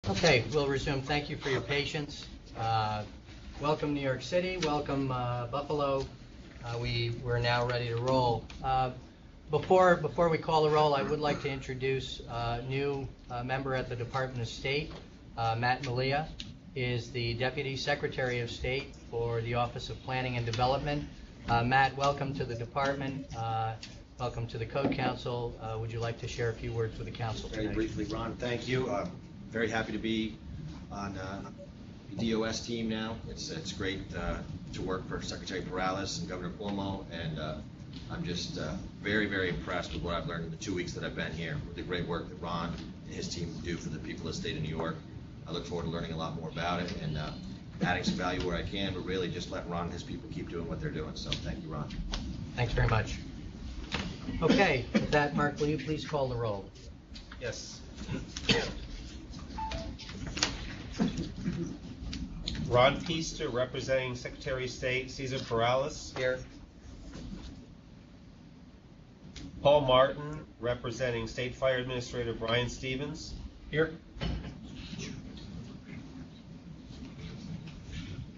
Okay, we'll resume. Thank you for your patience. Welcome New York City, welcome Buffalo. We're now ready to roll. Before we call the roll, I would like to introduce a new member at the Department of State. Matt Malia is the Deputy Secretary of State for the Office of Planning and Development. Matt, welcome to the department. Welcome to the Code Council. Would you like to share a few words with the council tonight? Very briefly, Ron, thank you. Very happy to be on the DOS team now. It's great to work for Secretary Perales and Governor Cuomo, and I'm just very, very impressed with what I've learned in the 2 weeks that I've been here, with the great work that Ron and his team do for the people of the state of New York. I look forward to learning a lot more about it and adding some value where I can, but really just let Ron and his people keep doing what they're doing. So thank you, Ron. Thanks very much. Okay, with that, Mark, will you please call the roll? Yes. Ron Peaster, representing Secretary of State Cesar Perales. Here. Paul Martin, representing State Fire Administrator Brian Stevens. Here.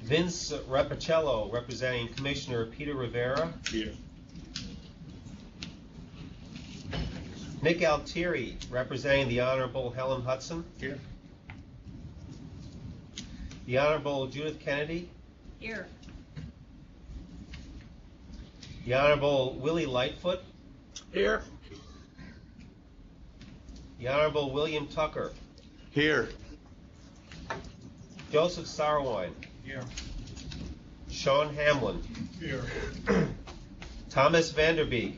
Vince Rapicello, representing Commissioner Peter Rivera. Here. Nick Altieri, representing the Honorable Helen Hudson. Here. The Honorable Judith Kennedy. Here. The Honorable Willie Lightfoot. Here. The Honorable William Tucker. Here. Joseph Sarwine. Here. Sean Hamlin. Here. Thomas Vanderbeek.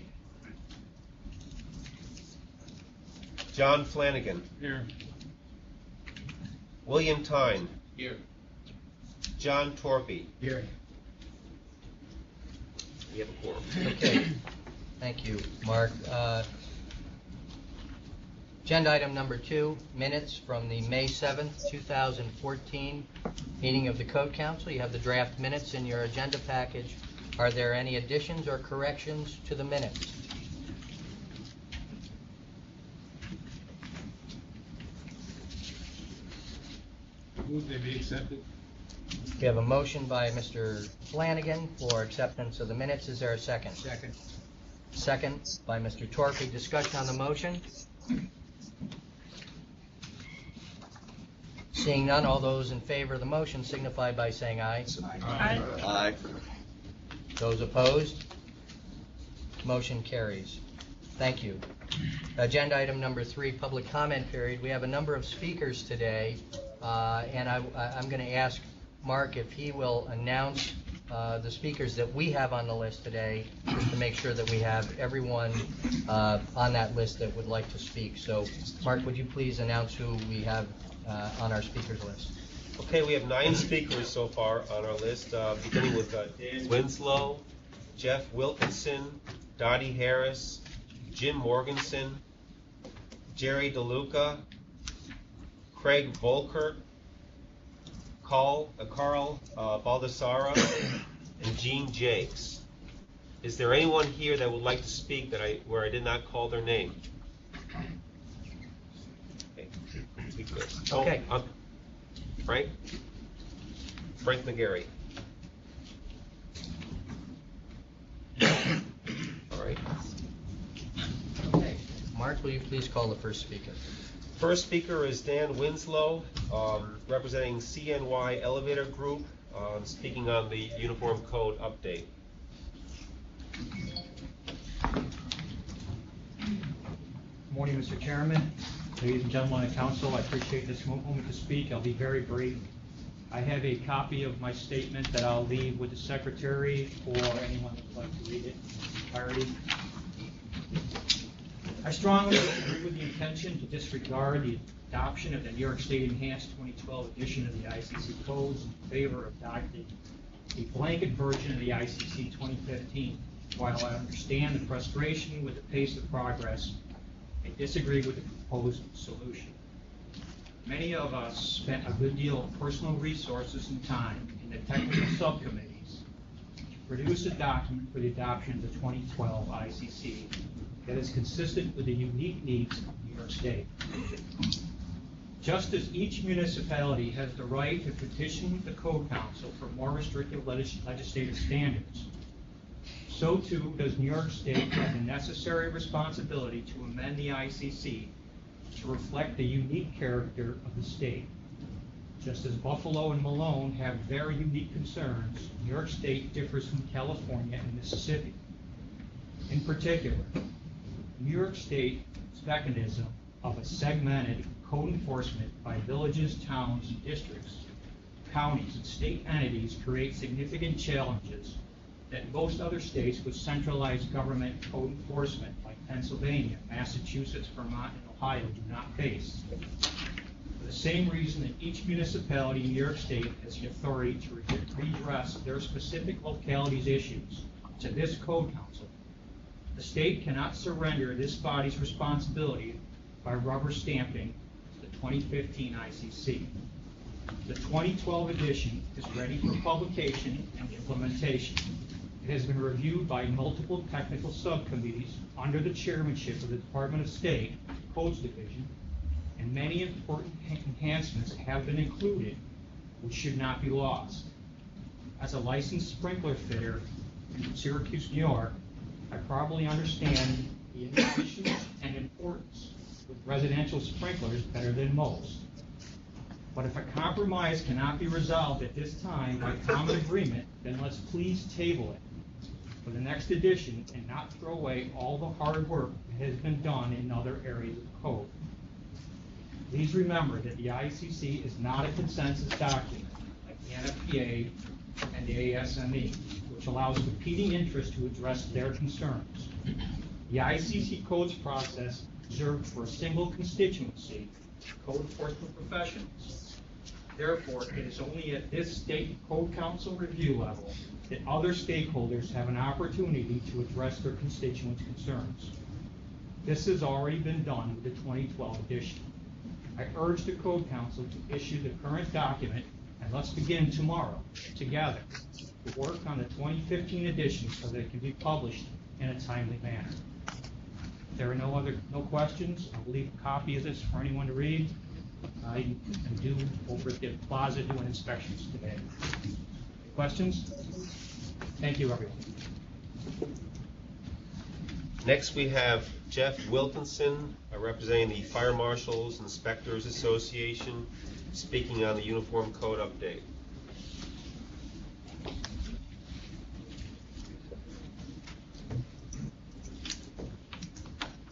John Flanagan. Here. William Tyne. Here. John Torpy. Here. We have a quorum. Okay, thank you, Mark. Agenda item number 2, minutes from the May 7th, 2014 meeting of the Code Council. You have the draft minutes in your agenda package. Are there any additions or corrections to the minutes? Move they be accepted. We have a motion by Mr. Flanagan for acceptance of the minutes. Is there a second? Second. Second by Mr. Torpy. Discussion on the motion? Seeing none, all those in favor of the motion signify by saying aye. Aye. Aye. Those opposed? Motion carries. Thank you. Agenda item number 3, public comment period. We have a number of speakers today, and I'm going to ask Mark if he will announce the speakers that we have on the list today, just to make sure that we have everyone on that list that would like to speak. So, Mark, would you please announce who we have on our speakers list? Okay, we have 9 speakers so far on our list, beginning with Dan Winslow, Jeff Wilkinson, Dottie Harris, Jim Morganson, Jerry DeLuca, Craig Volkert, Carl Baldassara, and Gene Jakes. Is there anyone here that would like to speak where I did not call their name? Okay. Speak first. Okay. Frank McGarry. All right. Okay. Mark, will you please call the first speaker? First speaker is Dan Winslow, representing CNY Elevator Group, speaking on the Uniform Code update. Good morning, Mr. Chairman, ladies and gentlemen of council. I appreciate this moment to speak. I'll be very brief. I have a copy of my statement that I'll leave with the secretary for anyone who would like to read it in entirety. I strongly agree with the intention to disregard the adoption of the New York State Enhanced 2012 edition of the ICC codes in favor of adopting a blanket version of the ICC 2015. While I understand the frustration with the pace of progress, I disagree with the proposed solution. Many of us spent a good deal of personal resources and time in the technical subcommittees to produce a document for the adoption of the 2012 ICC that is consistent with the unique needs of New York State. Just as each municipality has the right to petition the Code Council for more restrictive legislative standards, so too does New York State have the necessary responsibility to amend the ICC to reflect the unique character of the state. Just as Buffalo and Malone have very unique concerns, New York State differs from California and Mississippi. In particular, New York State's mechanism of a segmented code enforcement by villages, towns, districts, counties, and state entities create significant challenges that most other states with centralized government code enforcement, like Pennsylvania, Massachusetts, Vermont, and Ohio, do not face. For the same reason that each municipality in New York State has the authority to redress their specific locality's issues to this Code Council, the state cannot surrender this body's responsibility by rubber stamping the 2015 ICC. The 2012 edition is ready for publication and implementation. It has been reviewed by multiple technical subcommittees under the chairmanship of the Department of State Codes Division, and many important enhancements have been included, which should not be lost. As a licensed sprinkler fitter in Syracuse, New York, I probably understand the innovations and importance with residential sprinklers better than most. But if a compromise cannot be resolved at this time by common agreement, then let's please table it for the next edition and not throw away all the hard work that has been done in other areas of the code. Please remember that the ICC is not a consensus document like the NFPA and the ASME, which allows competing interests to address their concerns. The ICC codes process is reserved for a single constituency, code enforcement professionals. Therefore, it is only at this state code council review level that other stakeholders have an opportunity to address their constituents' concerns. This has already been done with the 2012 edition. I urge the Code Council to issue the current document, and let's begin tomorrow, together, to work on the 2015 edition so that it can be published in a timely manner. If there are no questions, I'll leave a copy of this for anyone to read. I am due over at the plaza doing inspections today. Questions? Thank you, everyone. Next, we have Jeff Wilkinson, representing the Fire Marshals Inspectors Association, speaking on the Uniform Code update.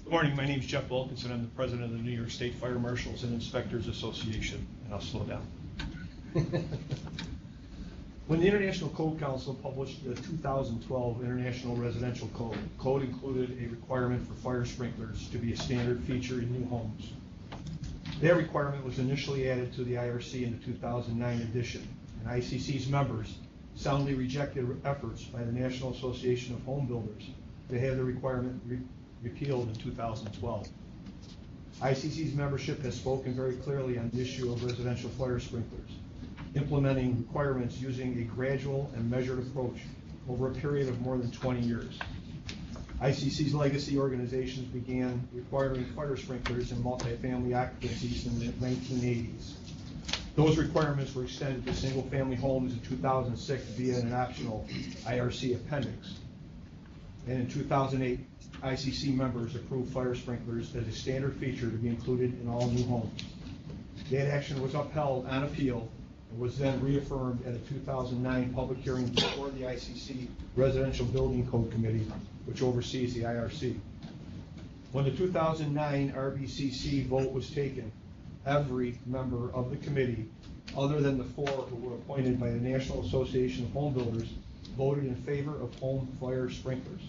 Good morning, my name is Jeff Wilkinson. I'm the president of the New York State Fire Marshals and Inspectors Association, and I'll slow down. When the International Code Council published the 2012 International Residential Code, the code included a requirement for fire sprinklers to be a standard feature in new homes. That requirement was initially added to the IRC in the 2009 edition, and ICC's members soundly rejected efforts by the National Association of Home Builders to have the requirement repealed in 2012. ICC's membership has spoken very clearly on the issue of residential fire sprinklers, implementing requirements using a gradual and measured approach over a period of more than 20 years. ICC's legacy organizations began requiring fire sprinklers in multifamily occupancies in the 1980s. Those requirements were extended to single-family homes in 2006 via an optional IRC appendix. And in 2008, ICC members approved fire sprinklers as a standard feature to be included in all new homes. That action was upheld on appeal and was then reaffirmed at a 2009 public hearing before the ICC Residential Building Code Committee, which oversees the IRC. When the 2009 RBCC vote was taken, every member of the committee, other than the 4 who were appointed by the National Association of Home Builders, voted in favor of home fire sprinklers.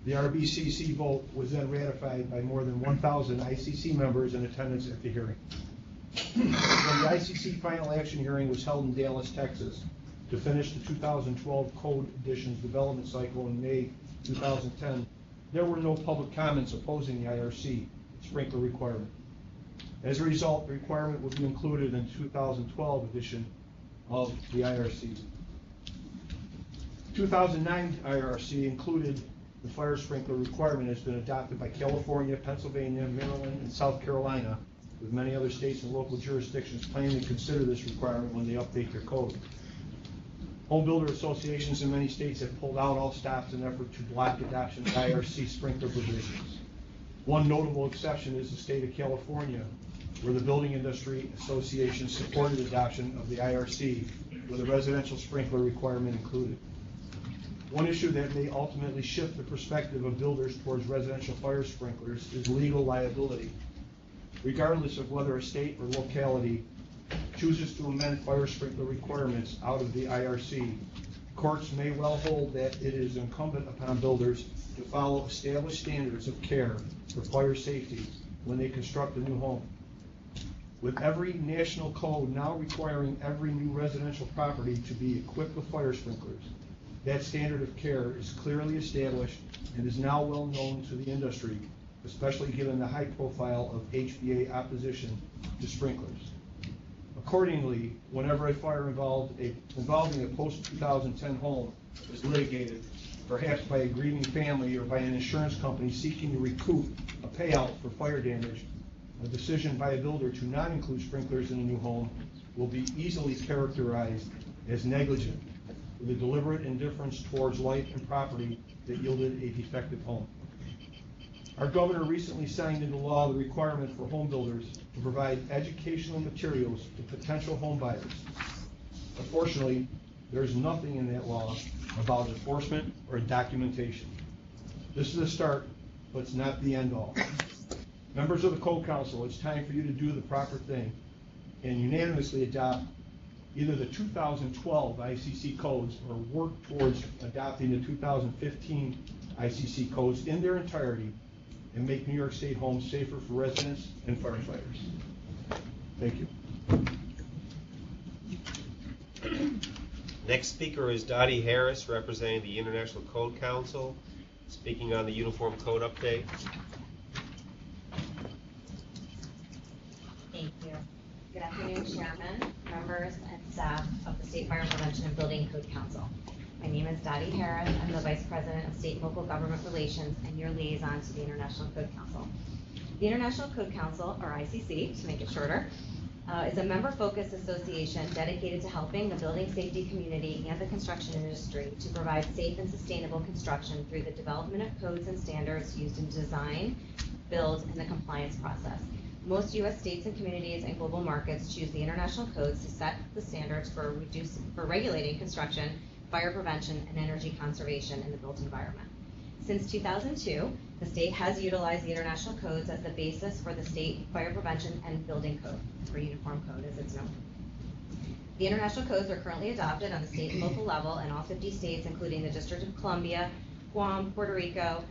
The RBCC vote was then ratified by more than 1,000 ICC members in attendance at the hearing. When the ICC final action hearing was held in Dallas, Texas, to finish the 2012 Code Editions development cycle in May 2010, there were no public comments opposing the IRC sprinkler requirement. As a result, the requirement will be included in the 2012 edition of the IRC. 2009 IRC included the fire sprinkler requirement has been adopted by California, Pennsylvania, Maryland, and South Carolina, with many other states and local jurisdictions planning to consider this requirement when they update their code. Home builder associations in many states have pulled out all stops in an effort to block adoption of IRC sprinkler provisions. One notable exception is the state of California, where the Building Industry Association supported adoption of the IRC with a residential sprinkler requirement included. One issue that may ultimately shift the perspective of builders towards residential fire sprinklers is legal liability. Regardless of whether a state or locality chooses to amend fire sprinkler requirements out of the IRC, courts may well hold that it is incumbent upon builders to follow established standards of care for fire safety when they construct a new home. With every national code now requiring every new residential property to be equipped with fire sprinklers, that standard of care is clearly established and is now well known to the industry, especially given the high profile of HBA opposition to sprinklers. Accordingly, whenever a fire involving a post-2010 home is litigated, perhaps by a grieving family or by an insurance company seeking to recoup a payout for fire damage, a decision by a builder to not include sprinklers in a new home will be easily characterized as negligent, with a deliberate indifference towards life and property that yielded a defective home. Our governor recently signed into law the requirement for home builders to provide educational materials to potential home buyers. Unfortunately, there's nothing in that law about enforcement or documentation. This is a start, but it's not the end all. Members of the Code Council, it's time for you to do the proper thing and unanimously adopt either the 2012 ICC codes or work towards adopting the 2015 ICC codes in their entirety and make New York State homes safer for residents and firefighters. Thank you. Next speaker is Dottie Harris, representing the International Code Council, speaking on the Uniform Code update. Thank you. Good afternoon, Chairman, members, and staff of the State Fire Prevention and Building Code Council. My name is Dottie Harris. I'm the Vice President of State and Local Government Relations and your liaison to the International Code Council. The International Code Council, or ICC, to make it shorter, is a member-focused association dedicated to helping the building safety community and the construction industry to provide safe and sustainable construction through the development of codes and standards used in design, build, and the compliance process. Most U.S. states and communities and global markets choose the international codes to set the standards for regulating construction, fire prevention, and energy conservation in the built environment. Since 2002, the state has utilized the international codes as the basis for the state fire prevention and building code, or uniform code as it's known. The international codes are currently adopted on the state and local level in all 50 states, including the District of Columbia, Guam, Puerto Rico,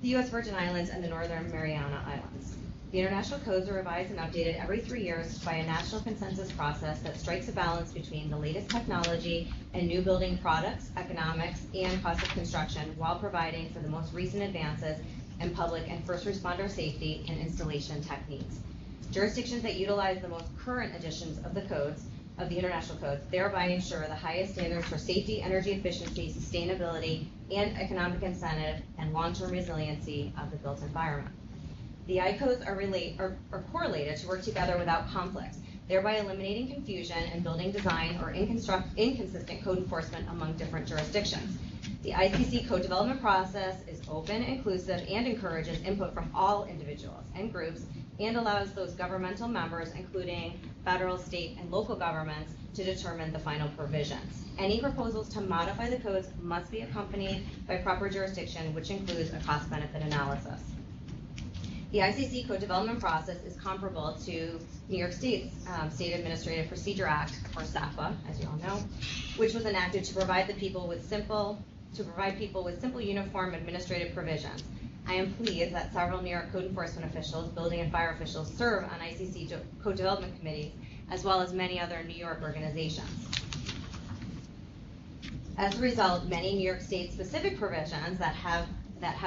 the U.S. Virgin Islands, and the Northern Mariana Islands. The international codes are revised and updated every 3 years by a national consensus process that strikes a balance between the latest technology and new building products, economics, and cost of construction, while providing for the most recent advances in public and first responder safety and installation techniques. Jurisdictions that utilize the most current editions of the codes, of the international codes, thereby ensure the highest standards for safety, energy efficiency, sustainability, and economic incentive and long-term resiliency of the built environment. The I-codes are correlated to work together without conflicts, thereby eliminating confusion in building design or inconsistent code enforcement among different jurisdictions. The ICC code development process is open, inclusive, and encourages input from all individuals and groups, and allows those governmental members, including federal, state, and local governments, to determine the final provisions. Any proposals to modify the codes must be accompanied by proper jurisdiction, which includes a cost-benefit analysis. The ICC code development process is comparable to New York State's State Administrative Procedure Act, or SAPA, as you all know, which was enacted to provide people with simple uniform administrative provisions. I am pleased that several New York code enforcement officials, building and fire officials, serve on ICC code development committees, as well as many other New York organizations. As a result, many New York State specific provisions that have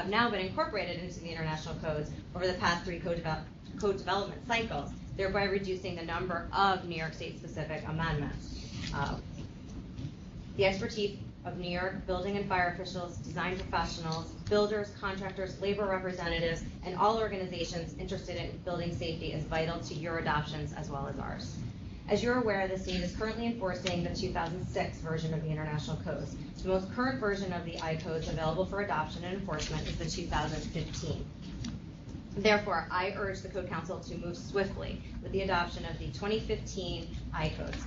now been incorporated into the international codes over the past 3 code development cycles, thereby reducing the number of New York State specific amendments. The expertise of New York building and fire officials, design professionals, builders, contractors, labor representatives, and all organizations interested in building safety is vital to your adoptions as well as ours. As you're aware, the state is currently enforcing the 2006 version of the International Codes. The most current version of the I-Codes available for adoption and enforcement is the 2015. Therefore, I urge the Code Council to move swiftly with the adoption of the 2015 I-Codes.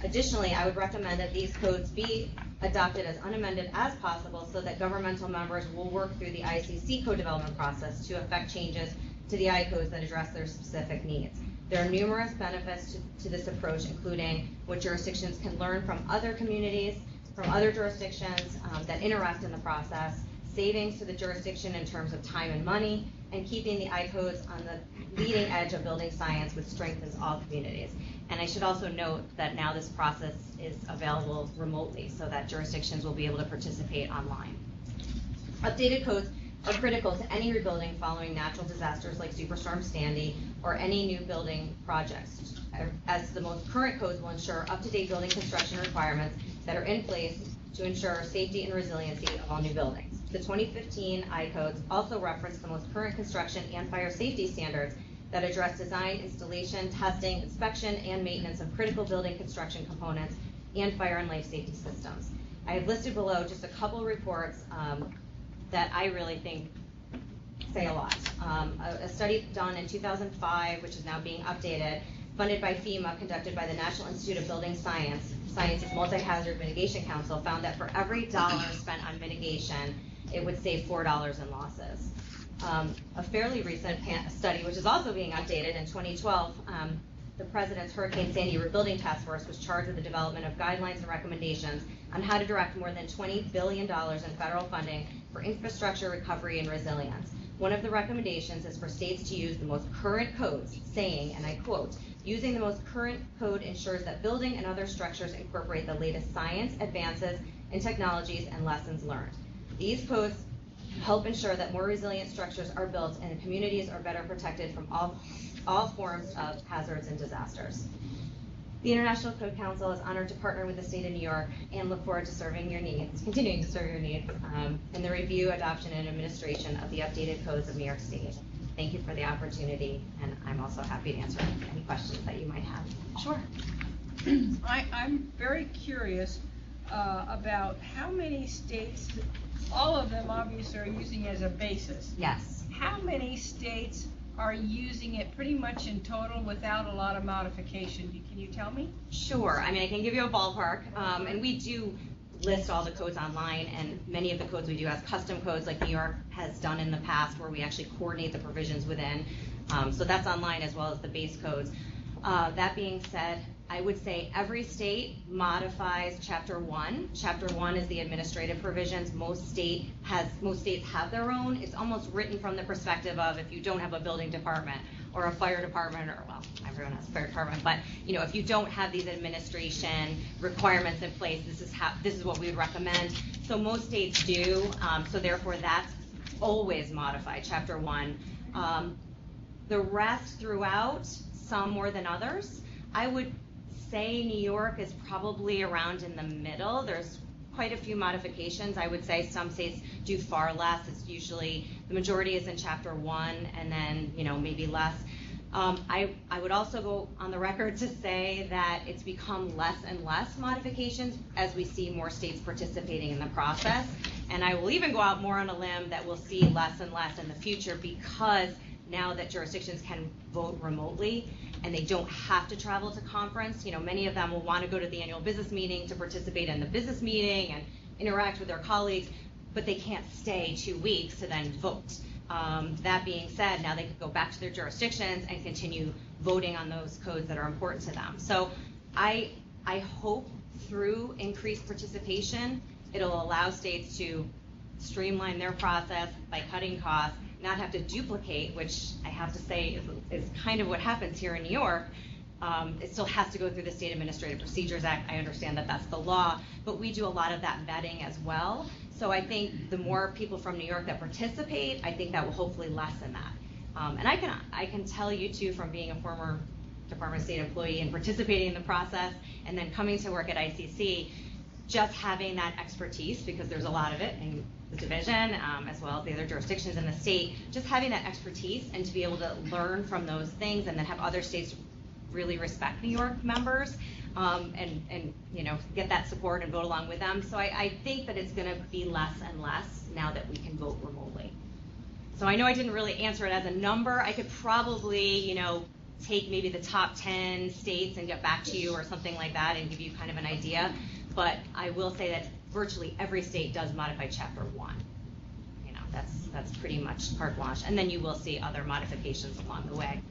Additionally, I would recommend that these codes be adopted as unamended as possible so that governmental members will work through the ICC code development process to effect changes to the I-Codes that address their specific needs. There are numerous benefits to this approach, including what jurisdictions can learn from other communities, from other jurisdictions that interact in the process, savings to the jurisdiction in terms of time and money, and keeping the I-Codes on the leading edge of building science, which strengthens all communities. And I should also note that now this process is available remotely so that jurisdictions will be able to participate online. Updated codes are critical to any rebuilding following natural disasters like Superstorm Sandy or any new building projects, as the most current codes will ensure up-to-date building construction requirements that are in place to ensure safety and resiliency of all new buildings. The 2015 I-Codes also reference the most current construction and fire safety standards that address design, installation, testing, inspection, and maintenance of critical building construction components and fire and life safety systems. I have listed below just a couple of reports that I really think say a lot. A study done in 2005, which is now being updated, funded by FEMA, conducted by the National Institute of Building Science's Multi-Hazard Mitigation Council, found that for every dollar spent on mitigation, it would save $4 in losses. A fairly recent study, which is also being updated in 2012, the President's Hurricane Sandy Rebuilding Task Force was charged with the development of guidelines and recommendations on how to direct more than $20 billion in federal funding for infrastructure recovery and resilience. One of the recommendations is for states to use the most current codes, saying, and I quote, "Using the most current code ensures that building and other structures incorporate the latest science, advances, and technologies and lessons learned. These codes help ensure that more resilient structures are built and communities are better protected from all forms of hazards and disasters." The International Code Council is honored to partner with the state of New York and look forward to serving your needs, continuing to serve your needs in the review, adoption, and administration of the updated codes of New York State. Thank you for the opportunity, and I'm also happy to answer any questions that you might have. Sure. I'm very curious about how many states, all of them obviously are using it as a basis. Yes. How many states are using it pretty much in total without a lot of modification? Can you tell me? Sure. I mean, I can give you a ballpark, and we do list all the codes online, and many of the codes we do as custom codes, like New York has done in the past, where we actually coordinate the provisions within. So that's online as well as the base codes. That being said, I would say every state modifies Chapter 1. Chapter 1 is the administrative provisions. Most states have their own. It's almost written from the perspective of if you don't have a building department or a fire department, or well, everyone has a fire department, but if you don't have these administration requirements in place, this is what we would recommend. So most states do. So therefore, that's always modified, Chapter 1. The rest throughout, some more than others. I would say New York is probably around in the middle. There's quite a few modifications. I would say some states do far less. It's usually, the majority is in Chapter 1, and then, maybe less. I would also go on the record to say that it's become less and less modifications as we see more states participating in the process. And I will even go out more on a limb that we'll see less and less in the future, because now that jurisdictions can vote remotely and they don't have to travel to conference, many of them will want to go to the annual business meeting to participate in the business meeting and interact with their colleagues, but they can't stay 2 weeks to then vote. That being said, now they could go back to their jurisdictions and continue voting on those codes that are important to them. So I hope through increased participation, it'll allow states to streamline their process by cutting costs, not have to duplicate, which I have to say is kind of what happens here in New York. It still has to go through the State Administrative Procedures Act. I understand that that's the law, but we do a lot of that vetting as well. So I think the more people from New York that participate, I think that will hopefully lessen that. And I can tell you too, from being a former Department of State employee and participating in the process and then coming to work at ICC, just having that expertise, because there's a lot of it in the division, as well as the other jurisdictions in the state, just having that expertise and to be able to learn from those things and then have other states really respect New York members, and get that support and vote along with them. So I think that it's gonna be less and less now that we can vote remotely. So I know I didn't really answer it as a number. I could probably, take maybe the top 10 states and get back to you or something like that and give you kind of an idea. But I will say that virtually every state does modify Chapter 1. That's pretty much carte blanche. And then you will see other modifications along the way.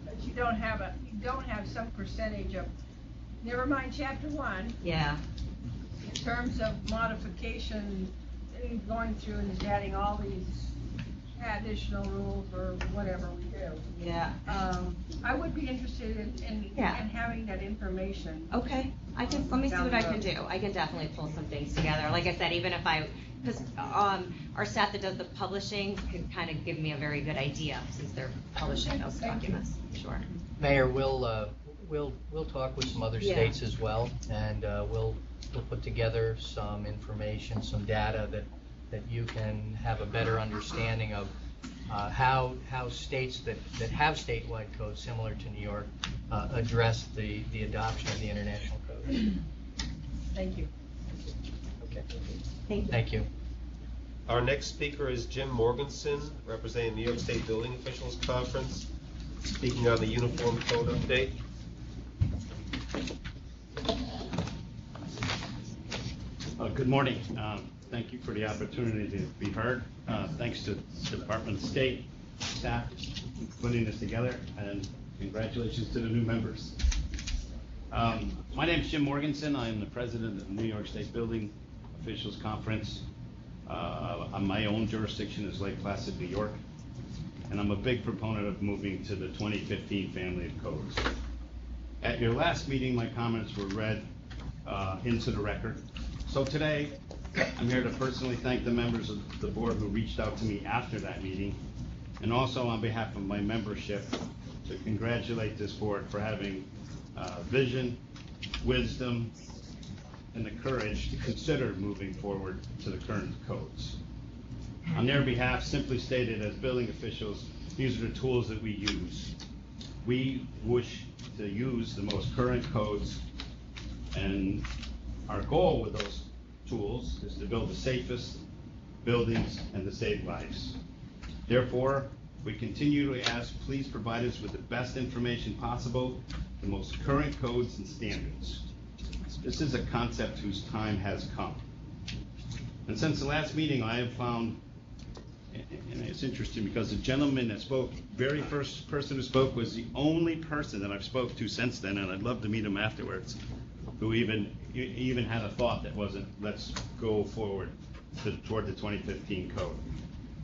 But you don't have some percentage of, never mind Chapter 1. Yeah. In terms of modification, going through and adding all these additional rules or whatever we do. Yeah. I would be interested in having that information. Okay. Let me see what I can do. I can definitely pull some things together. Like I said, even if because our staff that does the publishing can kind of give me a very good idea since they're publishing those documents. Sure. Mayor, we'll talk with some other states as well, and we'll put together some information, some data that you can have a better understanding of how states that have statewide codes similar to New York address the adoption of the international code. Thank you. Okay. Thank you. Our next speaker is Jim Morganson, representing New York State Building Officials Conference, speaking on the Uniform Code update. Good morning. Thank you for the opportunity to be heard. Thanks to the Department of State staff for putting this together, and congratulations to the new members. My name is Jim Morganson. I am the president of the New York State Building Officials Conference. On my own jurisdiction is Lake Placid, New York, and I'm a big proponent of moving to the 2015 family of codes. At your last meeting, my comments were read into the record. So today, I'm here to personally thank the members of the board who reached out to me after that meeting, and also on behalf of my membership, to congratulate this board for having vision, wisdom, and the courage to consider moving forward to the current codes. On their behalf, simply stated, as building officials, these are the tools that we use. We wish to use the most current codes, and our goal with those tools is to build the safest buildings and to save lives. Therefore, we continue to ask, please provide us with the best information possible, the most current codes and standards. This is a concept whose time has come. And since the last meeting, I have found, and it's interesting because the gentleman that spoke, very first person who spoke, was the only person that I've spoke to since then, and I'd love to meet him afterwards, who even had a thought that wasn't, let's go forward toward the 2015 code.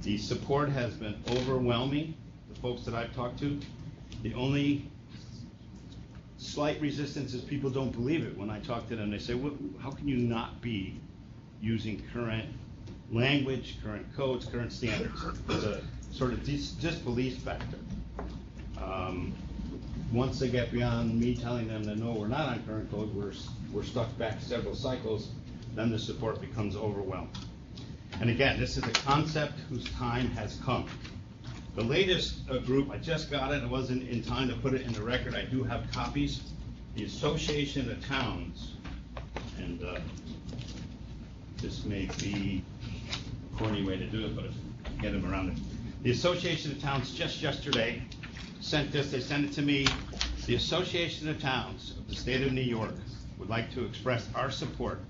The support has been overwhelming, the folks that I've talked to. The only slight resistance is people don't believe it. When I talk to them, they say, how can you not be using current language, current codes, current standards? There's a sort of disbelief factor. Once they get beyond me telling them that no, we're not on current code, we're stuck back several cycles, then the support becomes overwhelming. And again, this is a concept whose time has come. The latest group, I just got it, I wasn't in time to put it in the record, I do have copies. The Association of Towns, and this may be a corny way to do it, but get them around it. The Association of Towns just yesterday sent this, they sent it to me. The Association of Towns of the state of New York would like to express our support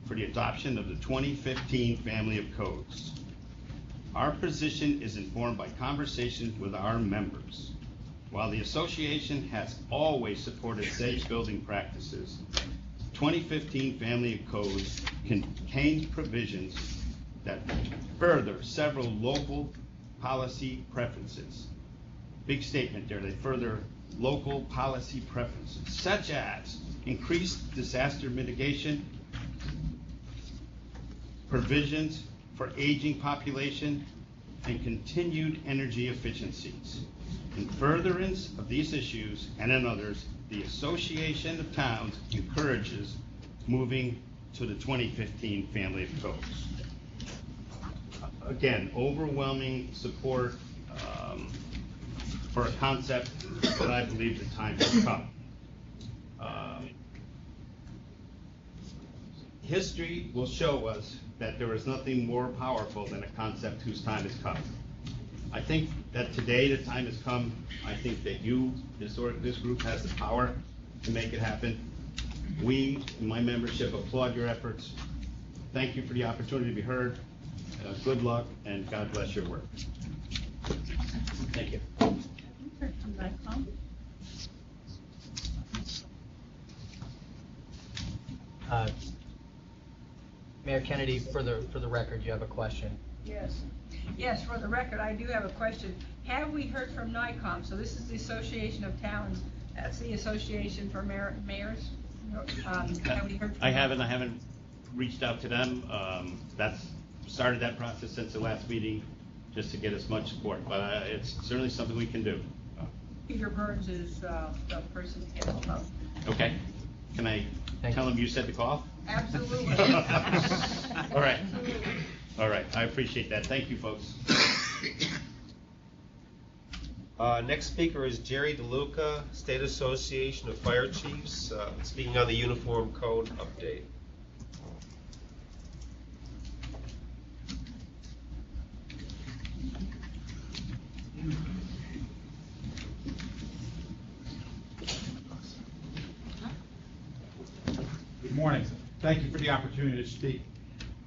for the adoption of the 2015 family of codes. Our position is informed by conversations with our members. While the association has always supported safe building practices, 2015 family of codes contains provisions that further several local policy preferences. Big statement there, they further local policy preferences, such as increased disaster mitigation, provisions for aging population, and continued energy efficiencies. In furtherance of these issues and in others, the Association of Towns encourages moving to the 2015 family of codes. Again, overwhelming support for a concept that I believe the time has come. History will show us that there is nothing more powerful than a concept whose time has come. I think that today the time has come. I think that this group has the power to make it happen. We, in my membership, applaud your efforts. Thank you for the opportunity to be heard. Good luck, and God bless your work. Thank you. Mayor Kennedy, for the record, you have a question. Yes, for the record, I do have a question. Have we heard from NYCOM? So this is the Association of Towns. That's the Association for Mayors. Have we heard from I haven't reached out to them. That's started that process since the last meeting, just to get as much support. But it's certainly something we can do. Peter Burns is the person to get hold of. Okay. Can I tell him you said the call? Absolutely. All right. All right. I appreciate that. Thank you, folks. Next speaker is Jerry DeLuca, State Association of Fire Chiefs, speaking on the Uniform Code update. Good morning. Thank you for the opportunity to speak.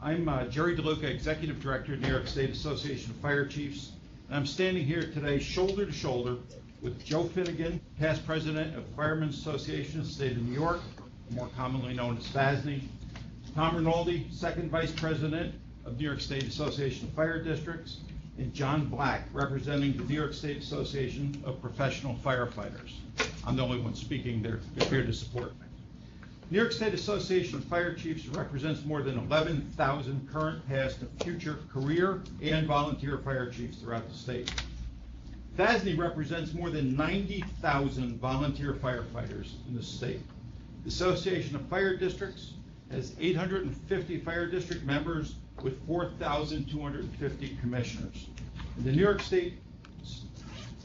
I'm Jerry DeLuca, Executive Director of New York State Association of Fire Chiefs. And I'm standing here today shoulder to shoulder with Joe Finnegan, past President of Firemen's Association of the State of New York, more commonly known as FASNY, Tom Rinaldi, Second Vice President of New York State Association of Fire Districts, and John Black, representing the New York State Association of Professional Firefighters. I'm the only one speaking. They're here to support me. New York State Association of Fire Chiefs represents more than 11,000 current, past, and future career and volunteer fire chiefs throughout the state. FASNY represents more than 90,000 volunteer firefighters in the state. The Association of Fire Districts has 850 fire district members with 4,250 commissioners. And the New York State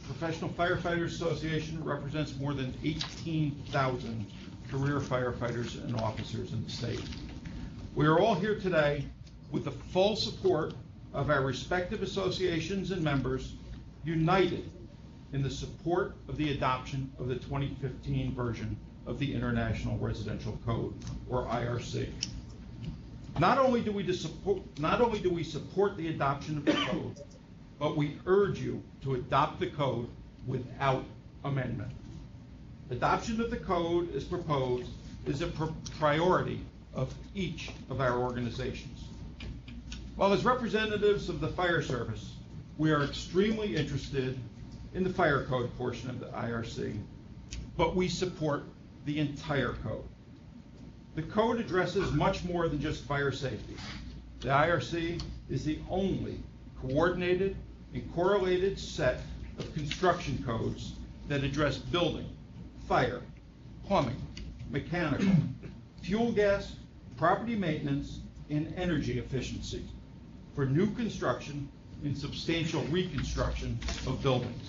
Professional Firefighters Association represents more than 18,000 career firefighters and officers in the state. We are all here today with the full support of our respective associations and members, united in the support of the adoption of the 2015 version of the International Residential Code, or IRC. Not only do we support the adoption of the code, but we urge you to adopt the code without amendment. Adoption of the code as proposed is a priority of each of our organizations. While as representatives of the fire service, we are extremely interested in the fire code portion of the IRC, but we support the entire code. The code addresses much more than just fire safety. The IRC is the only coordinated and correlated set of construction codes that address building, fire, plumbing, mechanical, fuel gas, property maintenance, and energy efficiency for new construction and substantial reconstruction of buildings.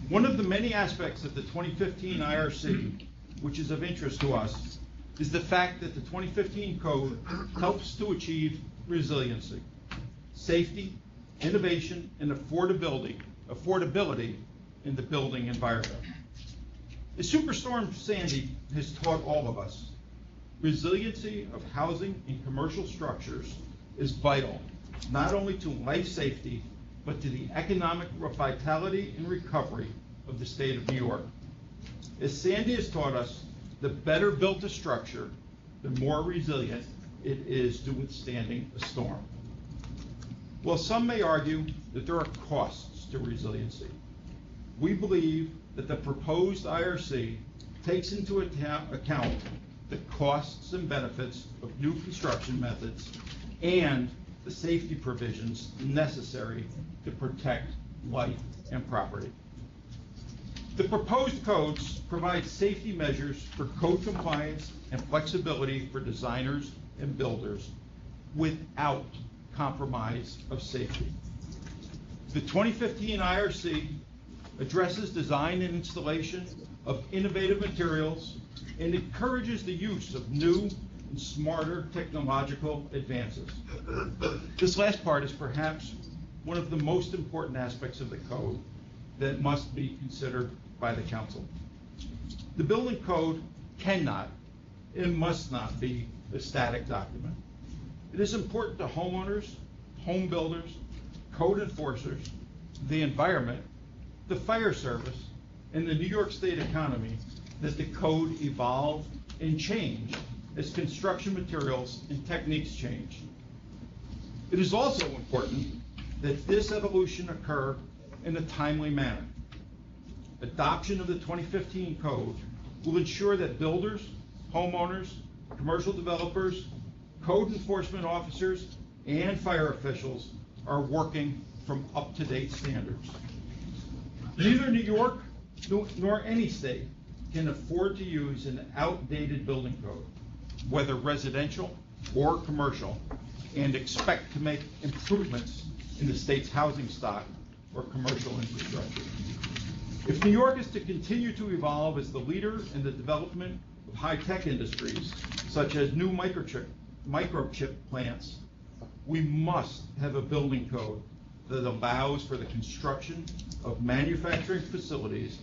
One of the many aspects of the 2015 IRC, which is of interest to us, is the fact that the 2015 code helps to achieve resiliency, safety, innovation, and affordability in the building environment. The Superstorm Sandy has taught all of us resiliency of housing and commercial structures is vital, not only to life safety, but to the economic vitality and recovery of the state of New York. As Sandy has taught us, the better built a structure, the more resilient it is to withstanding a storm. While some may argue that there are costs to resiliency, we believe that the proposed IRC takes into account the costs and benefits of new construction methods and the safety provisions necessary to protect life and property. The proposed codes provide safety measures for code compliance and flexibility for designers and builders without compromise of safety. The 2015 IRC addresses design and installation of innovative materials and encourages the use of new and smarter technological advances. This last part is perhaps one of the most important aspects of the code that must be considered by the council. The building code cannot and must not be a static document. It is important to homeowners, home builders, code enforcers, the environment, the fire service, and the New York State economy that the code evolve and change as construction materials and techniques change. It is also important that this evolution occur in a timely manner. Adoption of the 2015 code will ensure that builders, homeowners, commercial developers, code enforcement officers, and fire officials are working from up-to-date standards. Neither New York nor any state can afford to use an outdated building code, whether residential or commercial, and expect to make improvements in the state's housing stock or commercial infrastructure. If New York is to continue to evolve as the leader in the development of high-tech industries, such as new microchip plants, we must have a building code that allows for the construction of manufacturing facilities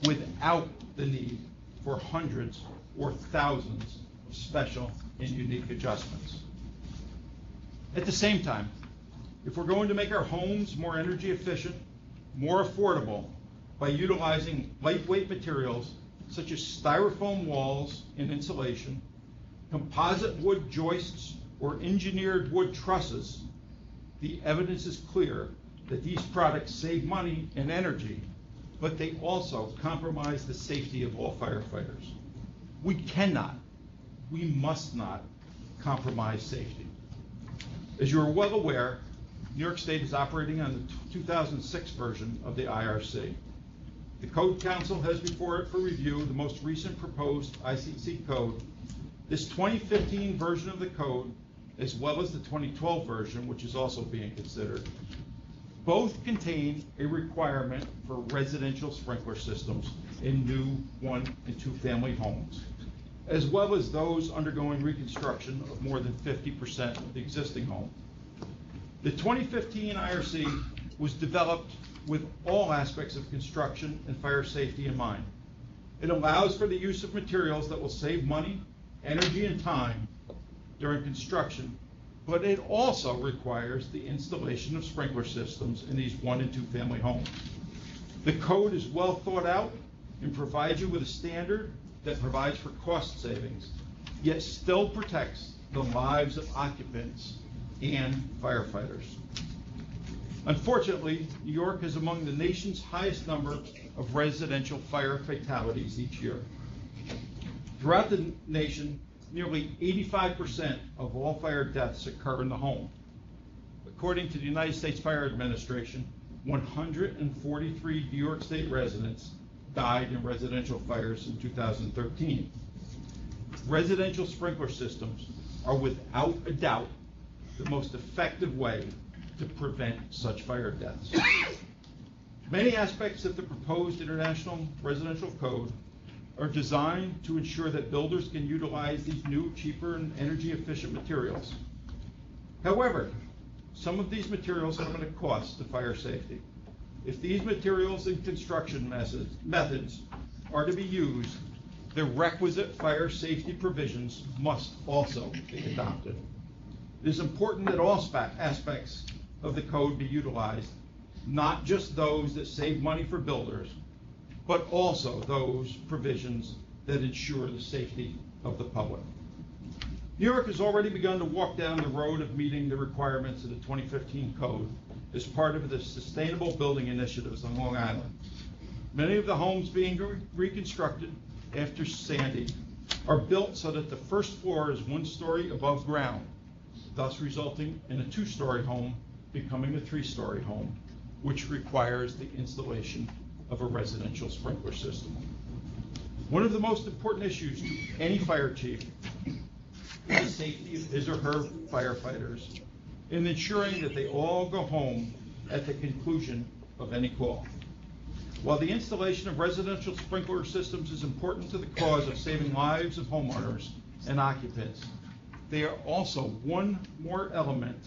without the need for hundreds or thousands of special and unique adjustments. At the same time, if we're going to make our homes more energy efficient, more affordable by utilizing lightweight materials such as styrofoam walls and insulation, composite wood joists, or engineered wood trusses, the evidence is clear that these products save money and energy, but they also compromise the safety of all firefighters. We cannot, we must not compromise safety. As you are well aware, New York State is operating on the 2006 version of the IRC. The Code Council has before it for review the most recent proposed ICC code. This 2015 version of the code, as well as the 2012 version, which is also being considered, both contain a requirement for residential sprinkler systems in new 1- and 2-family homes, as well as those undergoing reconstruction of more than 50% of the existing home. The 2015 IRC was developed with all aspects of construction and fire safety in mind. It allows for the use of materials that will save money, energy, and time during construction, but it also requires the installation of sprinkler systems in these 1- and 2-family homes. The code is well thought out and provides you with a standard that provides for cost savings, yet still protects the lives of occupants and firefighters. Unfortunately, New York is among the nation's highest number of residential fire fatalities each year. Throughout the nation, nearly 85% of all fire deaths occur in the home. According to the United States Fire Administration, 143 New York State residents died in residential fires in 2013. Residential sprinkler systems are without a doubt the most effective way to prevent such fire deaths. Many aspects of the proposed International Residential Code are designed to ensure that builders can utilize these new, cheaper, and energy-efficient materials. However, some of these materials come at a cost to fire safety. If these materials and construction methods are to be used, the requisite fire safety provisions must also be adopted. It is important that all aspects of the code be utilized, not just those that save money for builders, but also those provisions that ensure the safety of the public. New York has already begun to walk down the road of meeting the requirements of the 2015 code as part of the sustainable building initiatives on Long Island. Many of the homes being reconstructed after Sandy are built so that the first floor is 1 story above ground, thus resulting in a 2-story home becoming a 3-story home, which requires the installation of a residential sprinkler system. One of the most important issues to any fire chief is the safety of his or her firefighters in ensuring that they all go home at the conclusion of any call. While the installation of residential sprinkler systems is important to the cause of saving lives of homeowners and occupants, they are also one more element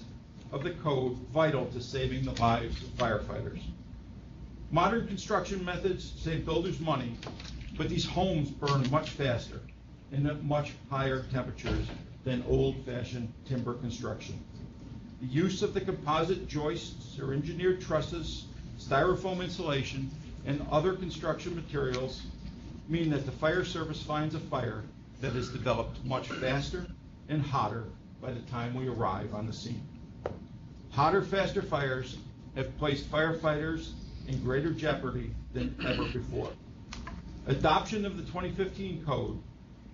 of the code vital to saving the lives of firefighters. Modern construction methods save builders money, but these homes burn much faster and at much higher temperatures than old-fashioned timber construction. The use of the composite joists or engineered trusses, styrofoam insulation, and other construction materials mean that the fire service finds a fire that is developed much faster and hotter by the time we arrive on the scene. Hotter, faster fires have placed firefighters in greater jeopardy than ever before. Adoption of the 2015 code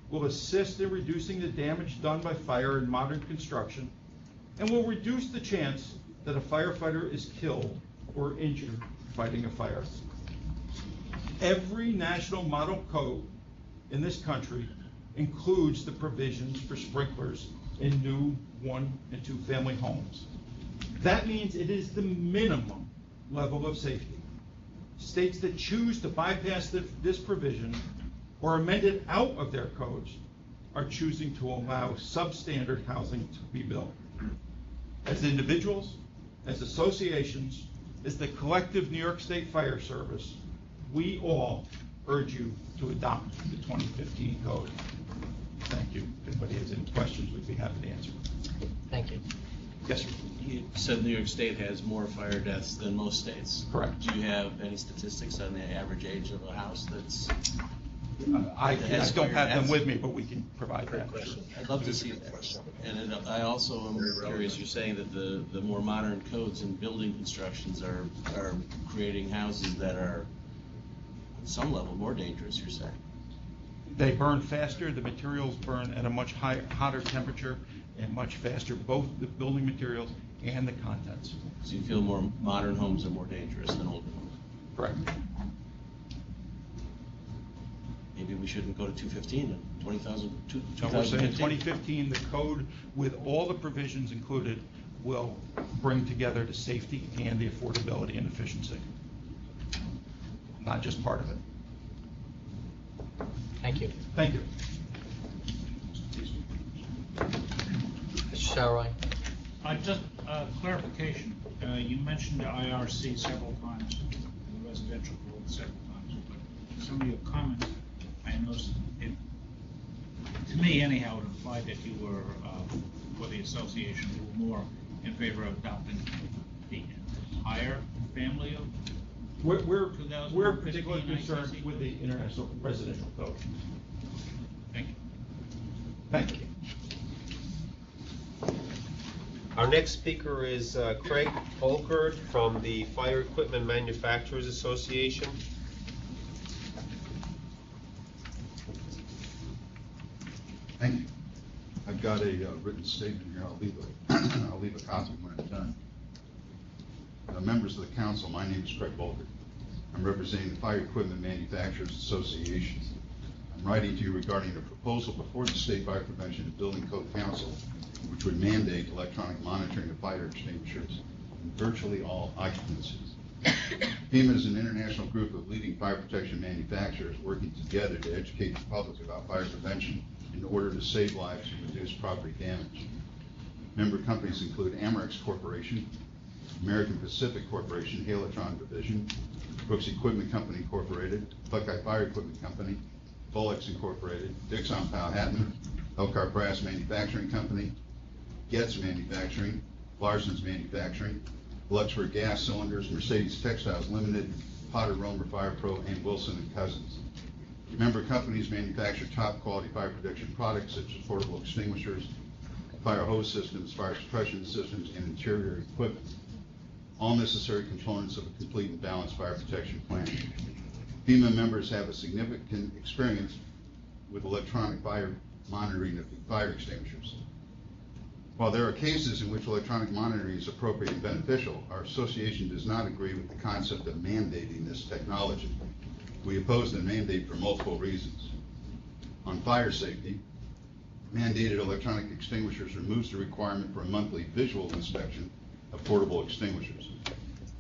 will assist in reducing the damage done by fire in modern construction and will reduce the chance that a firefighter is killed or injured fighting a fire. Every national model code in this country includes the provisions for sprinklers in new 1- and 2-family homes. That means it is the minimum level of safety. States that choose to bypass this provision or amend it out of their codes are choosing to allow substandard housing to be built. As individuals, as associations, as the collective New York State Fire Service, we all urge you to adopt the 2015 code. Thank you. If anybody has any questions, we'd be happy to answer. Thank you. Yes, sir. You said New York State has more fire deaths than most states. Correct. Do you have any statistics on the average age of a house that's? I that has don't fire have them deaths? with me, but we can provide that. I'd love to see that. And I also am curious, you're saying that the more modern codes in building constructions are creating houses that are, at some level, more dangerous, you're saying? They burn faster, the materials burn at a much hotter temperature and much faster, both the building materials and the contents. So you feel more modern homes are more dangerous than older homes? Correct. Maybe we shouldn't go to 215 and 20,000, So we're saying 2015. 2015, the code with all the provisions included will bring together the safety and the affordability and efficiency. Not just part of it. Thank you. Thank you. Mr. Sauerwein? Just clarification. You mentioned the IRC several times, the residential code several times, but some of your comments, I noticed it, to me anyhow, it implied that you were, for the association, you were more in favor of adopting the entire family of We're particularly 2015 concerned ICC? with the international residential code. Thank you. Thank you. Our next speaker is Craig Olkert from the Fire Equipment Manufacturers Association. Thank you. I've got a written statement here. I'll leave a copy when I'm done. Members of the council, my name is Craig Olkert. I'm representing the Fire Equipment Manufacturers Association. I'm writing to you regarding a proposal before the State Fire Prevention and Building Code Council, which would mandate electronic monitoring of fire extinguishers in virtually all occupancies. FEMA is an international group of leading fire protection manufacturers working together to educate the public about fire prevention in order to save lives and reduce property damage. Member companies include Amerex Corporation, American Pacific Corporation, Halotron Division, Brooks Equipment Company Incorporated, Buckeye Fire Equipment Company, Bolex Incorporated, Dixon Powhatan, Elkhart Brass Manufacturing Company, Getz Manufacturing, Larson's Manufacturing, Luxford Gas Cylinders, Mercedes Textiles Limited, Potter Romer Fire Pro, and Wilson and Cousins. Member companies manufacture top quality fire protection products such as portable extinguishers, fire hose systems, fire suppression systems, and interior equipment. All necessary components of a complete and balanced fire protection plan. FEMA members have a significant experience with electronic fire monitoring of fire extinguishers. While there are cases in which electronic monitoring is appropriate and beneficial, our association does not agree with the concept of mandating this technology. We oppose the mandate for multiple reasons. On fire safety, mandated electronic extinguishers removes the requirement for a monthly visual inspection of portable extinguishers.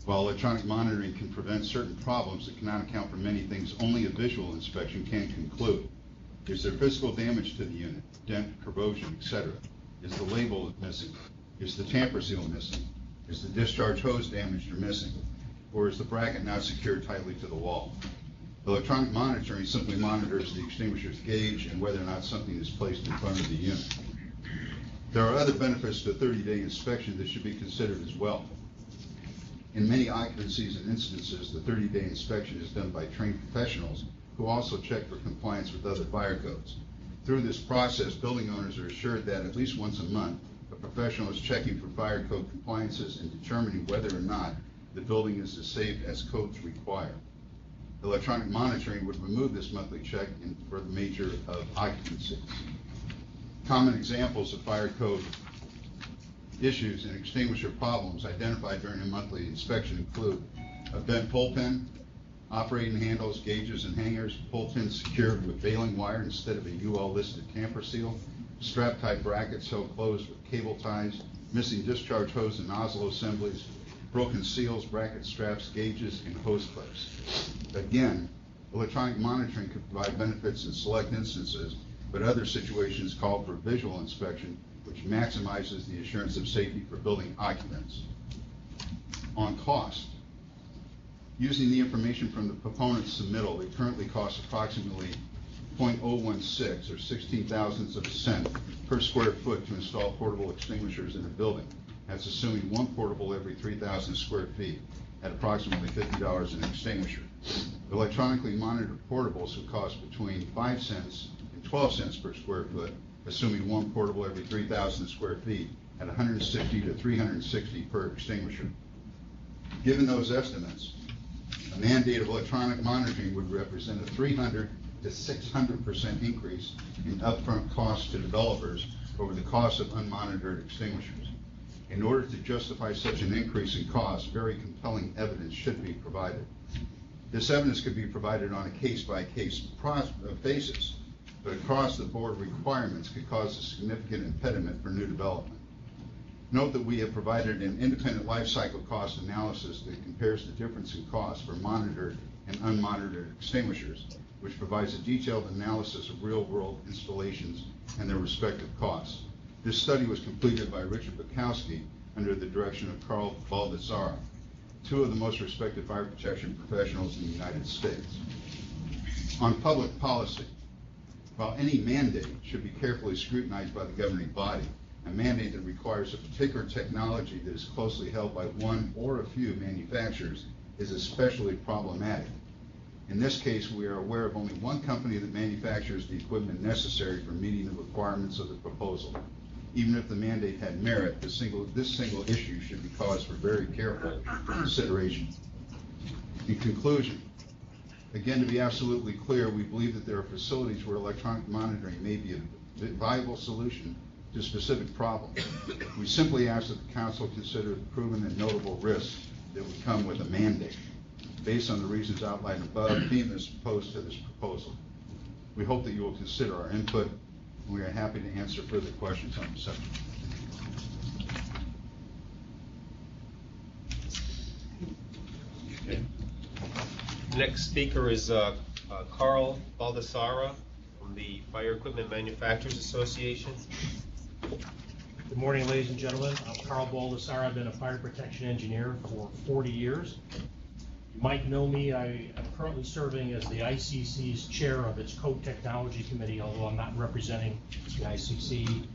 While electronic monitoring can prevent certain problems, it cannot account for many things only a visual inspection can conclude. Is there physical damage to the unit, dent, corrosion, etc.? Is the label missing? Is the tamper seal missing? Is the discharge hose damaged or missing? Or is the bracket not secured tightly to the wall? Electronic monitoring simply monitors the extinguisher's gauge and whether or not something is placed in front of the unit. There are other benefits to a 30-day inspection that should be considered as well. In many occupancies and instances, the 30-day inspection is done by trained professionals who also check for compliance with other fire codes. Through this process, building owners are assured that at least once a month, a professional is checking for fire code compliances and determining whether or not the building is as safe as codes require. Electronic monitoring would remove this monthly check for the major of occupancies. Common examples of fire code issues and extinguisher problems identified during a monthly inspection include a bent pull pin, operating handles, gauges, and hangers, pull pins secured with baling wire instead of a UL-listed tamper seal, strap-type brackets held closed with cable ties, missing discharge hose and nozzle assemblies, broken seals, bracket straps, gauges, and hose clips. Again, electronic monitoring could provide benefits in select instances, but other situations call for visual inspection, which maximizes the assurance of safety for building occupants. On cost, using the information from the proponent's submittal, it currently costs approximately 0.016 or 16 thousandths of a cent per square foot to install portable extinguishers in a building. That's assuming one portable every 3,000 square feet at approximately $50 an extinguisher. Electronically monitored portables would cost between 5 cents and 12 cents per square foot, assuming one portable every 3,000 square feet at 160 to 360 per extinguisher. Given those estimates, a mandate of electronic monitoring would represent a 300 to 600% increase in upfront costs to developers over the cost of unmonitored extinguishers. In order to justify such an increase in cost, very compelling evidence should be provided. This evidence could be provided on a case-by-case basis, but across-the-board requirements could cause a significant impediment for new development. Note that we have provided an independent life cycle cost analysis that compares the difference in cost for monitored and unmonitored extinguishers, which provides a detailed analysis of real-world installations and their respective costs. This study was completed by Richard Bukowski under the direction of Carl Baldassara, two of the most respected fire protection professionals in the United States. On public policy, while any mandate should be carefully scrutinized by the governing body, a mandate that requires a particular technology that is closely held by one or a few manufacturers is especially problematic. In this case, we are aware of only one company that manufactures the equipment necessary for meeting the requirements of the proposal. Even if the mandate had merit, this single issue should be cause for very careful consideration. In conclusion, again, to be absolutely clear, we believe that there are facilities where electronic monitoring may be a viable solution to specific problems. We simply ask that the council consider the proven and notable risks that would come with a mandate. Based on the reasons outlined above, FEMA is opposed to this proposal. We hope that you will consider our input, and we are happy to answer further questions on the subject. Okay. Next speaker is Carl Baldassara from the Fire Equipment Manufacturers Association. Good morning, ladies and gentlemen. I'm Carl Baldassara. I've been a fire protection engineer for 40 years. You might know me. I am currently serving as the ICC's chair of its Code Technology Committee, although I'm not representing the ICC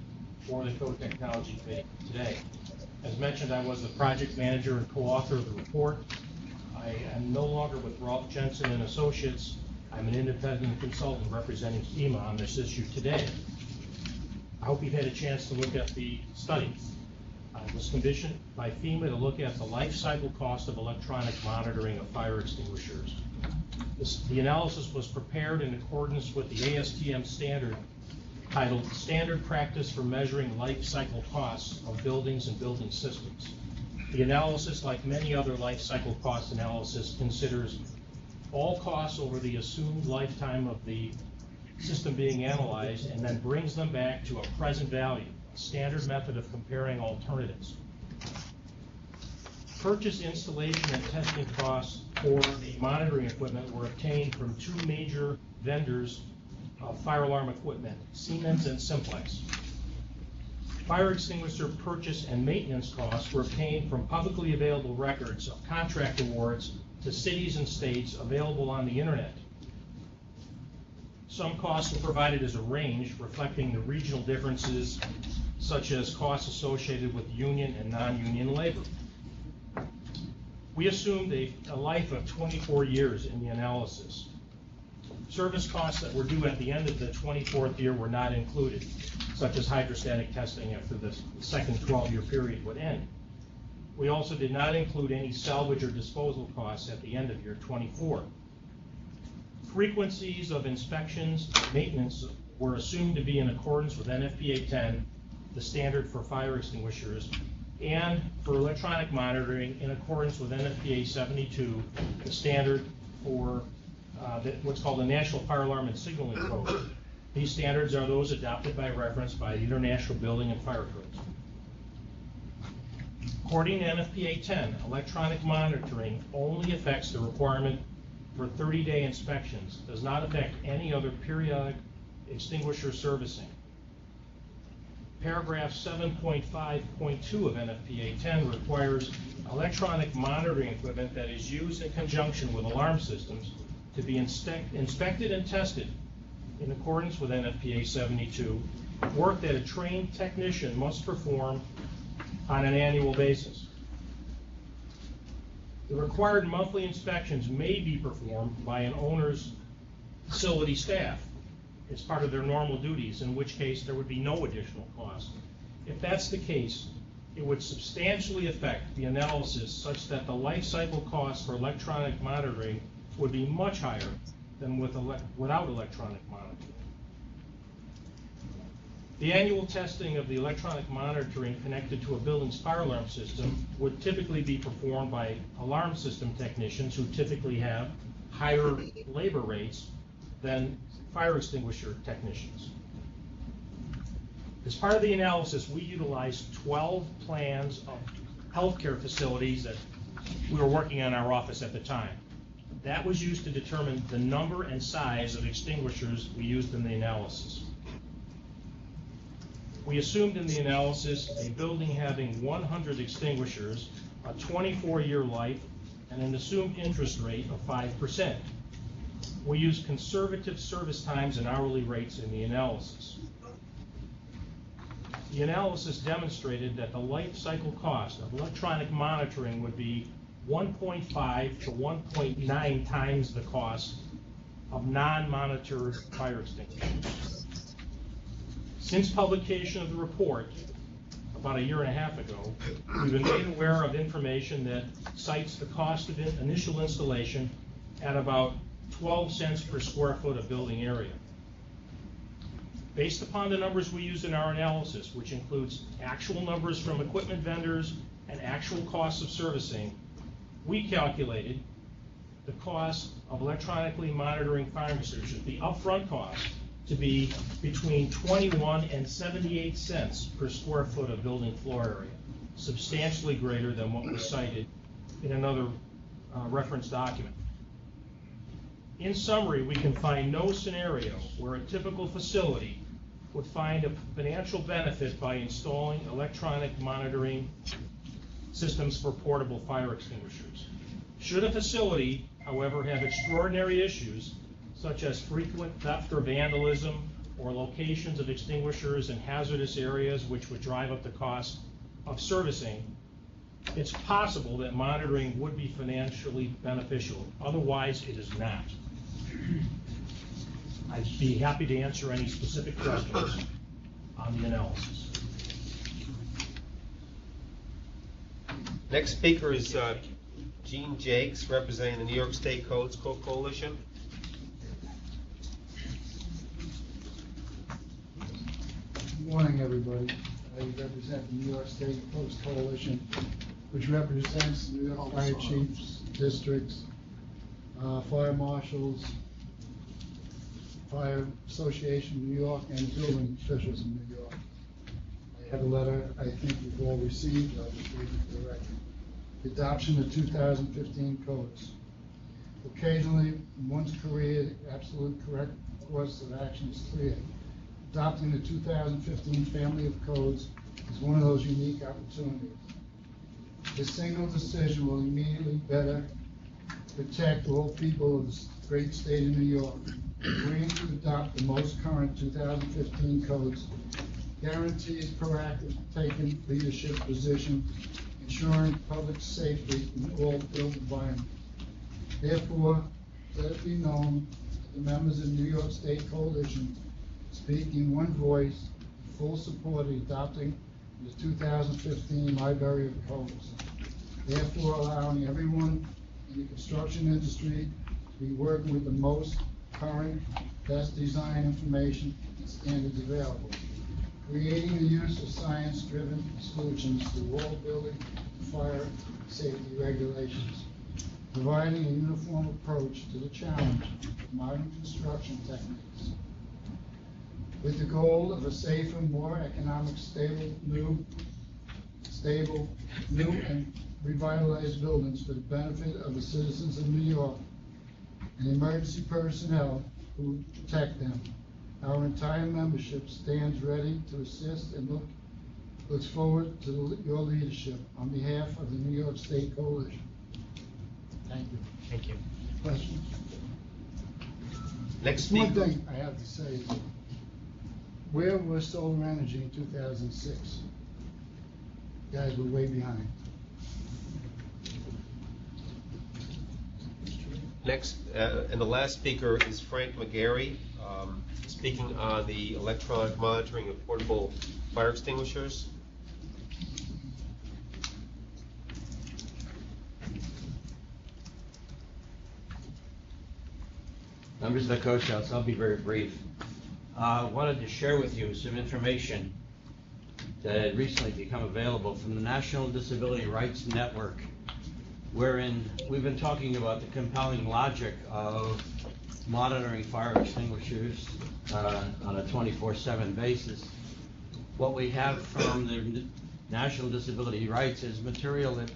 or the Code Technology Committee today. As mentioned, I was the project manager and co-author of the report. I am no longer with Rolf Jensen and Associates. I'm an independent consultant representing FEMA on this issue today. I hope you've had a chance to look at the study. I was commissioned by FEMA to look at the life cycle cost of electronic monitoring of fire extinguishers. The analysis was prepared in accordance with the ASTM standard titled Standard Practice for Measuring Life Cycle Costs of Buildings and Building Systems. The analysis, like many other life cycle cost analysis, considers all costs over the assumed lifetime of the system being analyzed and then brings them back to a present value, a standard method of comparing alternatives. Purchase, installation, and testing costs for the monitoring equipment were obtained from two major vendors of fire alarm equipment, Siemens and Simplex. Fire extinguisher purchase and maintenance costs were obtained from publicly available records of contract awards to cities and states available on the internet. Some costs were provided as a range reflecting the regional differences, such as costs associated with union and non-union labor. We assumed a life of 24 years in the analysis. Service costs that were due at the end of the 24th year were not included, such as hydrostatic testing after the second 12-year period would end. We also did not include any salvage or disposal costs at the end of year 24. Frequencies of inspections and maintenance were assumed to be in accordance with NFPA 10, the standard for fire extinguishers, and for electronic monitoring in accordance with NFPA 72, the standard for what's called the National Fire Alarm and Signaling Code. These standards are those adopted by reference by the International Building and Fire Codes. According to NFPA 10, electronic monitoring only affects the requirement for 30-day inspections, does not affect any other periodic extinguisher servicing. Paragraph 7.5.2 of NFPA 10 requires electronic monitoring equipment that is used in conjunction with alarm systems to be inspected and tested in accordance with NFPA 72, work that a trained technician must perform on an annual basis. The required monthly inspections may be performed by an owner's facility staff as part of their normal duties, in which case there would be no additional cost. If that's the case, it would substantially affect the analysis such that the life cycle cost for electronic monitoring would be much higher than without electronic monitoring. The annual testing of the electronic monitoring connected to a building's fire alarm system would typically be performed by alarm system technicians who typically have higher labor rates than fire extinguisher technicians. As part of the analysis, we utilized 12 plans of healthcare facilities that we were working on in our office at the time. That was used to determine the number and size of extinguishers we used in the analysis. We assumed in the analysis a building having 100 extinguishers, a 24-year life, and an assumed interest rate of 5%. We used conservative service times and hourly rates in the analysis. The analysis demonstrated that the life cycle cost of electronic monitoring would be 1.5 to 1.9 times the cost of non-monitored fire extinguishers. Since publication of the report, about a year and a half ago, we've been made aware of information that cites the cost of initial installation at about 12 cents per square foot of building area. Based upon the numbers we used in our analysis, which includes actual numbers from equipment vendors and actual costs of servicing, we calculated the cost of electronically monitoring fire extinguishers, the upfront cost, to be between 21 and 78 cents per square foot of building floor area, substantially greater than what was cited in another reference document. In summary, we can find no scenario where a typical facility would find a financial benefit by installing electronic monitoring systems for portable fire extinguishers. Should a facility, however, have extraordinary issues, such as frequent theft or vandalism, or locations of extinguishers in hazardous areas which would drive up the cost of servicing, it's possible that monitoring would be financially beneficial. Otherwise, it is not. I'd be happy to answer any specific questions on the analysis. Next speaker is Gene Jakes, representing the New York State Codes Coalition. Good morning, everybody. I represent the New York State Coast Coalition, which represents New York fire chiefs, districts, fire marshals, Fire Association of New York, and building officials in New York. I have a letter I think you've all received. I'll just read it for the record. The adoption of 2015 codes. Occasionally, in one's career, absolute correct course of action is clear. Adopting the 2015 family of codes is one of those unique opportunities. This single decision will immediately better protect all people of the great state of New York. Agreeing to adopt the most current 2015 codes guarantees proactive taking leadership position, ensuring public safety in all built environments. Therefore, let it be known that the members of the New York State Coalition speak in one voice, in full support of adopting the 2015 Library of Codes, therefore allowing everyone in the construction industry to be working with the most current, best design information and standards available, creating the use of science-driven solutions to all building and fire safety regulations, providing a uniform approach to the challenge of modern construction techniques, with the goal of a safer, more economic, stable, new and revitalized buildings for the benefit of the citizens of New York and emergency personnel who protect them. Our entire membership stands ready to assist and looks forward to your leadership on behalf of the New York State Coalition. Thank you. Thank you. Questions? Next One speaker. thing I have to say is, where was solar energy in 2006? You guys were way behind. Next, and the last speaker is Frank McGarry, speaking on the electronic monitoring of portable fire extinguishers. Members of the Code Council, I'll be very brief. Wanted to share with you some information that had recently become available from the National Disability Rights Network, wherein we've been talking about the compelling logic of monitoring fire extinguishers on a 24/7 basis. What we have from the National Disability Rights is material that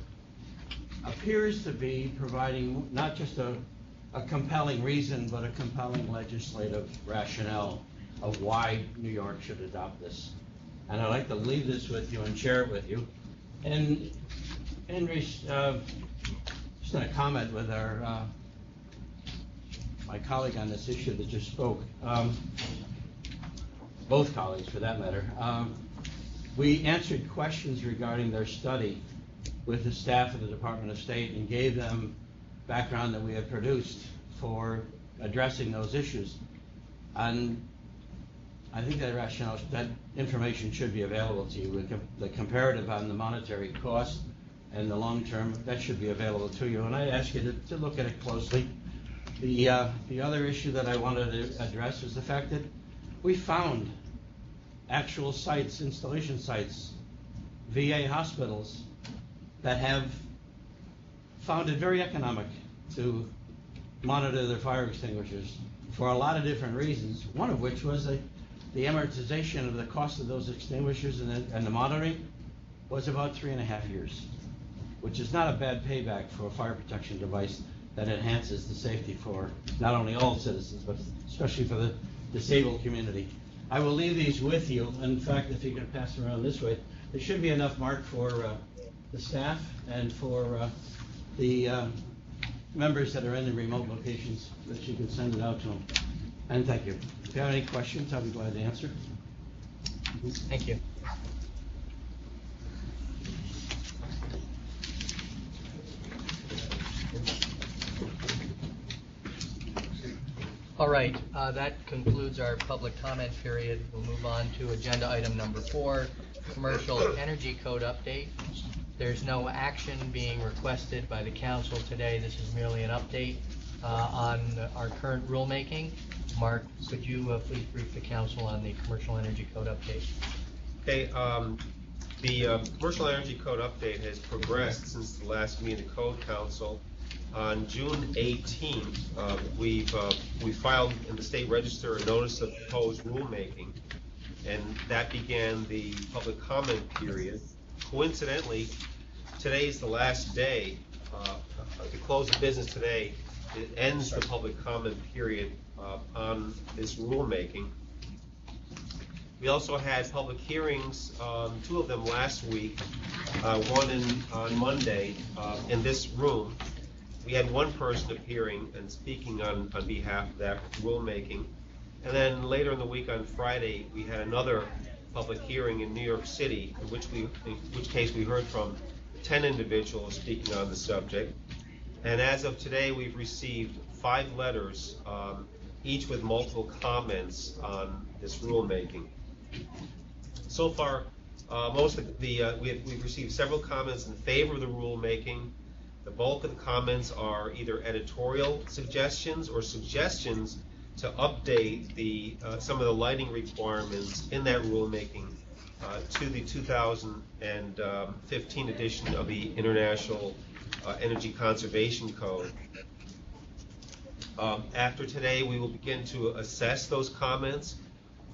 appears to be providing not just a compelling reason, but a compelling legislative rationale of why New York should adopt this. And I'd like to leave this with you and share it with you. And just going to comment with my colleague on this issue that just spoke, both colleagues for that matter. We answered questions regarding their study with the staff of the Department of State and gave them background that we have produced for addressing those issues. And I think that rationale, that information should be available to you. The comparative on the monetary cost and the long term, that should be available to you. And I ask you to look at it closely. The other issue that I wanted to address is the fact that we found actual sites, installation sites, VA hospitals, that have found it very economic to monitor their fire extinguishers for a lot of different reasons, one of which was the amortization of the cost of those extinguishers and the monitoring was about 3.5 years, which is not a bad payback for a fire protection device that enhances the safety for not only all citizens, but especially for the disabled community. I will leave these with you. In fact, if you can pass them around this way, there should be enough marked for the staff and for the members that are in the remote locations that you can send it out to them. And thank you. If you have any questions, I'll be glad to answer. Thank you. All right, that concludes our public comment period. We'll move on to agenda item number 4, Commercial Energy Code Update. There's no action being requested by the council today. This is merely an update on our current rulemaking. Mark, could you please brief the council on the Commercial Energy Code Update? Okay, the Commercial Energy Code update has progressed since the last meeting of the Code Council. On June 18th, we filed in the State Register a notice of proposed rulemaking, and that began the public comment period. Coincidentally, today is the last day, the close of business today. It ends the public comment period on this rulemaking. We also had public hearings, 2 of them last week, one on Monday in this room. We had one person appearing and speaking on behalf of that rulemaking. And then later in the week on Friday, we had another public hearing in New York City, in which case we heard from 10 individuals speaking on the subject. And as of today, we've received 5 letters, each with multiple comments on this rulemaking. So far, we've received several comments in favor of the rulemaking. The bulk of the comments are either editorial suggestions or suggestions to update some of the lighting requirements in that rulemaking to the 2015 edition of the International Energy Conservation Code. After today, we will begin to assess those comments.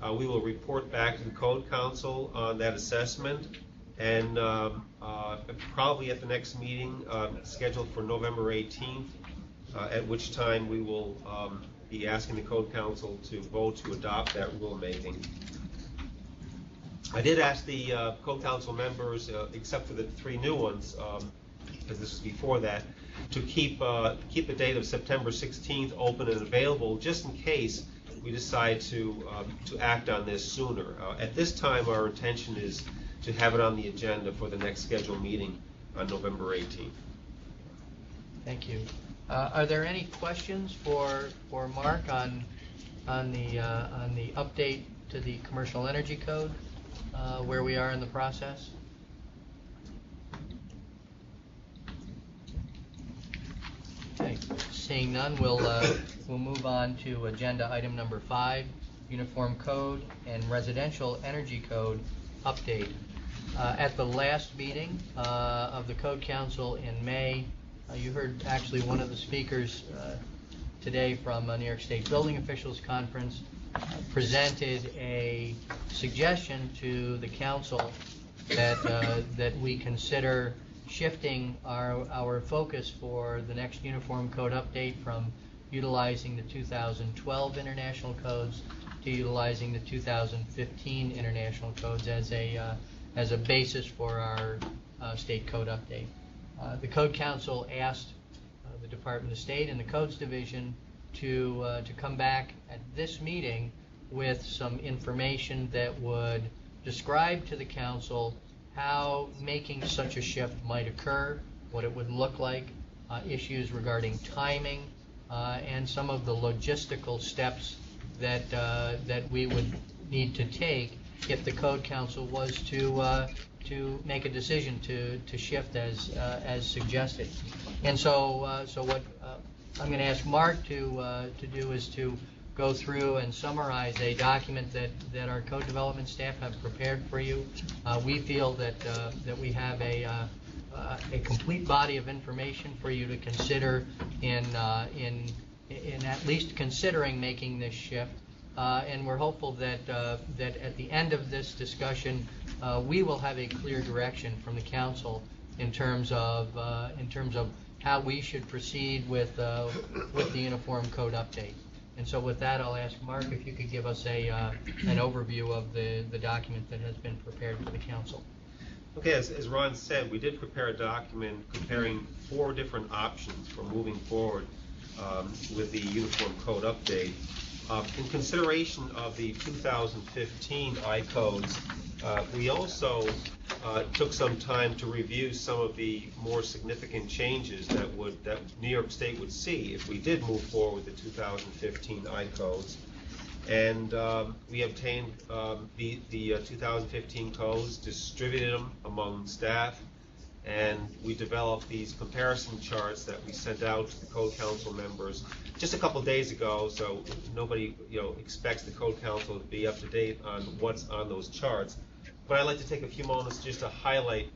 We will report back to the Code Council on that assessment, and probably at the next meeting scheduled for November 18th, at which time we will be asking the Code Council to vote to adopt that rulemaking. I did ask the Code Council members, except for the 3 new ones, because this was before that, to keep the date of September 16th open and available, just in case we decide to act on this sooner. At this time, our intention is to have it on the agenda for the next scheduled meeting on November 18th. Thank you. Are there any questions for Mark on the update to the Commercial Energy Code, where we are in the process? Okay. Seeing none, we'll move on to agenda item number 5, Uniform Code and Residential Energy Code update. At the last meeting of the Code Council in May, you heard actually one of the speakers today from New York State Building Officials Conference presented a suggestion to the Council that we consider shifting our focus for the next Uniform Code update from utilizing the 2012 international codes to utilizing the 2015 international codes as a basis for our state code update. The Code Council asked the Department of State and the Codes Division to come back at this meeting with some information that would describe to the Council how making such a shift might occur, what it would look like, issues regarding timing, and some of the logistical steps that we would need to take if the Code Council was to make a decision to shift as suggested. And so what I'm going to ask Mark to do is to go through and summarize a document that our code development staff have prepared for you. We feel that we have a complete body of information for you to consider in at least considering making this shift. And we're hopeful that at the end of this discussion, we will have a clear direction from the council in terms of how we should proceed with the Uniform Code update. And so with that, I'll ask Mark if you could give us an overview of the document that has been prepared for the council. Okay, as Ron said, we did prepare a document comparing 4 different options for moving forward with the Uniform Code update. In consideration of the 2015 I-codes, we also took some time to review some of the more significant changes that New York State would see if we did move forward with the 2015 I-codes. And we obtained the 2015 codes, distributed them among staff, and we developed these comparison charts that we sent out to the Code Council members just a couple days ago, so nobody expects the Code Council to be up to date on what's on those charts. but I'd like to take a few moments just to highlight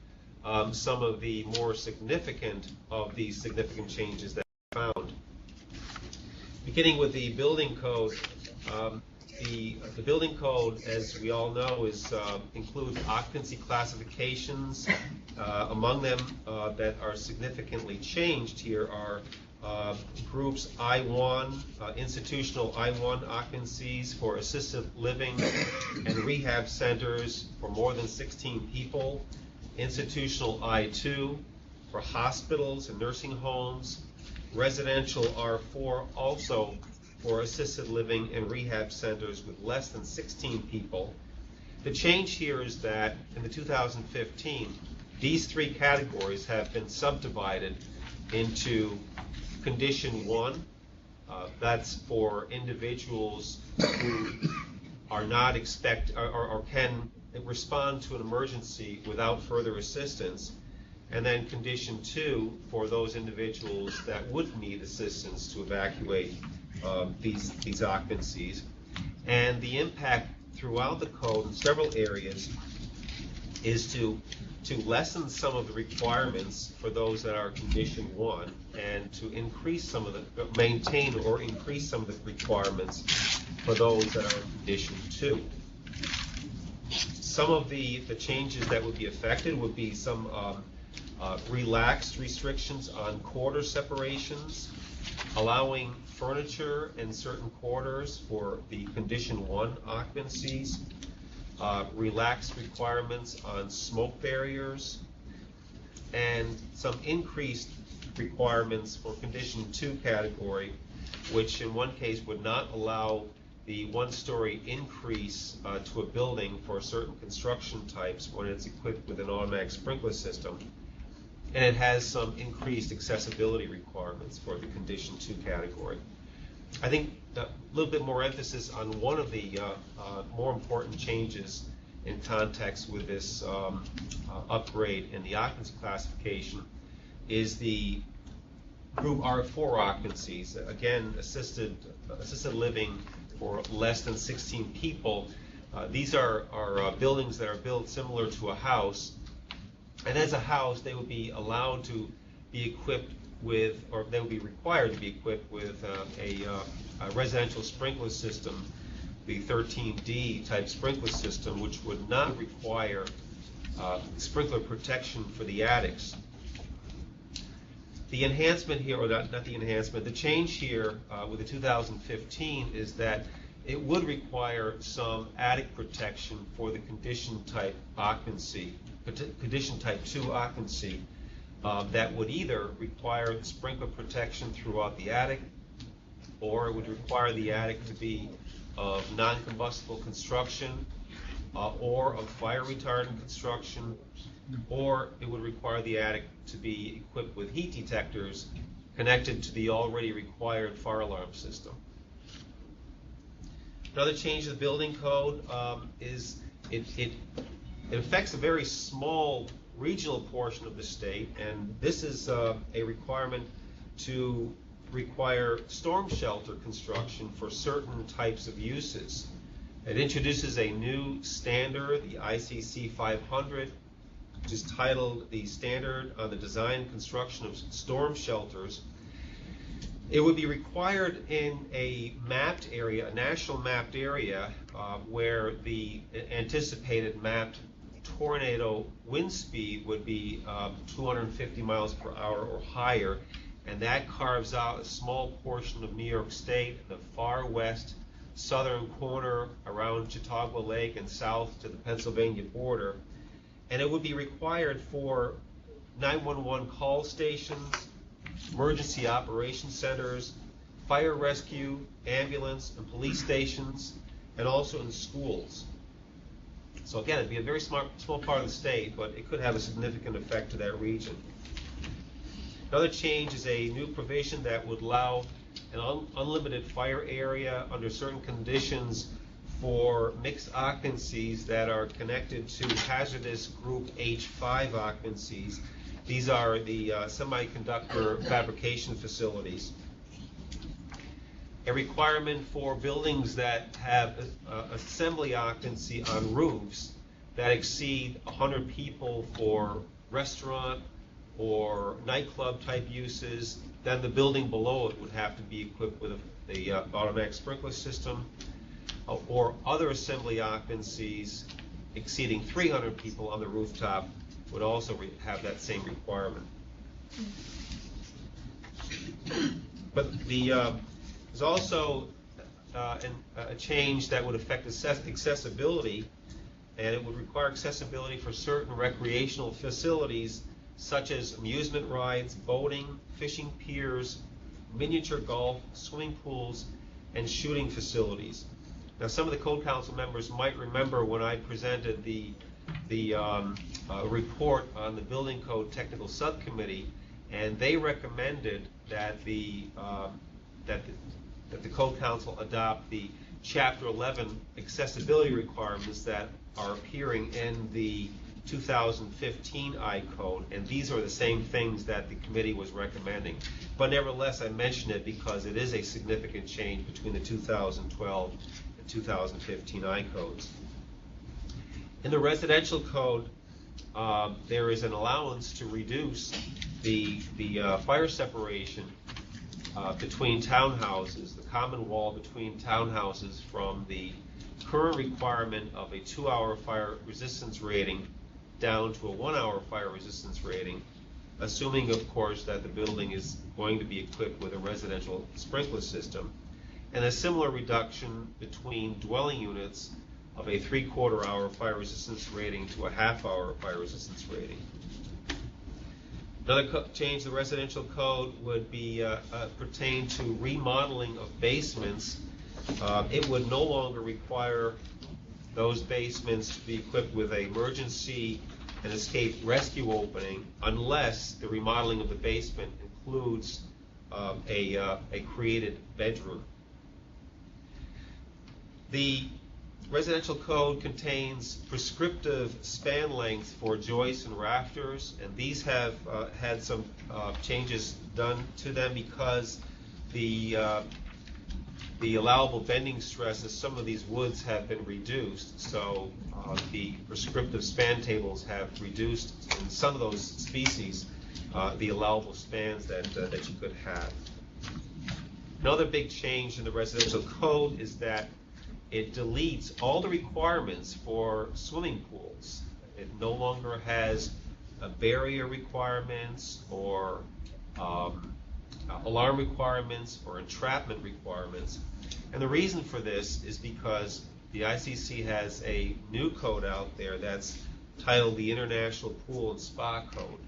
some of the more significant of these significant changes that we found. Beginning with the building code, the building code, as we all know, includes occupancy classifications. Among them that are significantly changed here are groups I1, institutional I1 occupancies for assisted living and rehab centers for more than 16 people, institutional I2 for hospitals and nursing homes, residential R4 also for assisted living and rehab centers with less than 16 people. The change here is that in the 2015, these three categories have been subdivided into Condition 1, that's for individuals who are not or can respond to an emergency without further assistance, and then Condition 2 for those individuals that would need assistance to evacuate these occupancies. And the impact throughout the code in several areas is to lessen some of the requirements for those that are Condition 1 and to maintain or increase some of the requirements for those that are Condition 2. Some of the changes that would be affected would be some relaxed restrictions on quarter separations, allowing furniture in certain quarters for the Condition 1 occupancies, relaxed requirements on smoke barriers, and some increased requirements for Condition 2 category, which in one case would not allow the one-story increase to a building for certain construction types when it's equipped with an automatic sprinkler system. And it has some increased accessibility requirements for the Condition 2 category. I think a little bit more emphasis on one of the more important changes in context with this upgrade in the occupancy classification is the group R4 occupancies. Again, assisted living for less than 16 people. These are buildings that are built similar to a house. And as a house, they would be allowed to be equipped with, or they would be required to be equipped with a residential sprinkler system, the 13D type sprinkler system, which would not require sprinkler protection for the attics. The enhancement here, or not the enhancement, the change here with the 2015 is that it would require some attic protection for the condition type occupancy, Condition Type 2 occupancy, that would either require sprinkler protection throughout the attic, or it would require the attic to be of non-combustible construction, or of fire retardant construction, or it would require the attic to be equipped with heat detectors connected to the already required fire alarm system. Another change to the building code is it affects a very small regional portion of the state, and this is a requirement to require storm shelter construction for certain types of uses. It introduces a new standard, the ICC 500, which is titled the Standard on the Design and Construction of Storm Shelters. It would be required in a mapped area, a national mapped area, where the anticipated mapped tornado wind speed would be 250 miles per hour or higher, and that carves out a small portion of New York State, the far west southern corner around Chautauqua Lake and south to the Pennsylvania border. And it would be required for 911 call stations, emergency operations centers, fire rescue, ambulance, and police stations, and also in schools. So again, it'd be a very small part of the state, but it could have a significant effect to that region. Another change is a new provision that would allow an unlimited fire area under certain conditions for mixed occupancies that are connected to hazardous group H5 occupancies. These are the semiconductor fabrication facilities. A requirement for buildings that have assembly occupancy on roofs that exceed 100 people for restaurant or nightclub type uses, then the building below it would have to be equipped with the automatic sprinkler system, or other assembly occupancies exceeding 300 people on the rooftop would also have that same requirement. But there's also a change that would affect accessibility, and it would require accessibility for certain recreational facilities such as amusement rides, boating, fishing piers, miniature golf, swimming pools, and shooting facilities. Now, some of the Code Council members might remember when I presented the report on the Building Code Technical Subcommittee, and they recommended that the Code Council adopt the Chapter 11 accessibility requirements that are appearing in the 2015 I-Code, and these are the same things that the committee was recommending. But nevertheless, I mention it because it is a significant change between the 2012 and 2015 I-Codes. In the residential code, there is an allowance to reduce the fire separation between townhouses, the common wall between townhouses, from the current requirement of a 2-hour fire resistance rating down to a 1-hour fire resistance rating, assuming, of course, that the building is going to be equipped with a residential sprinkler system, and a similar reduction between dwelling units of a 3/4-hour fire resistance rating to a 1/2-hour fire resistance rating. Another change to the residential code would be pertain to remodeling of basements. It would no longer require those basements to be equipped with an emergency and escape rescue opening unless the remodeling of the basement includes a created bedroom. The residential code contains prescriptive span lengths for joists and rafters, and these have had some changes done to them because the allowable bending stress of some of these woods have been reduced. So the prescriptive span tables have reduced in some of those species the allowable spans that you could have. Another big change in the residential code is that it deletes all the requirements for swimming pools. It no longer has barrier requirements or alarm requirements or entrapment requirements. And the reason for this is because the ICC has a new code out there that's titled the International Pool and Spa Code.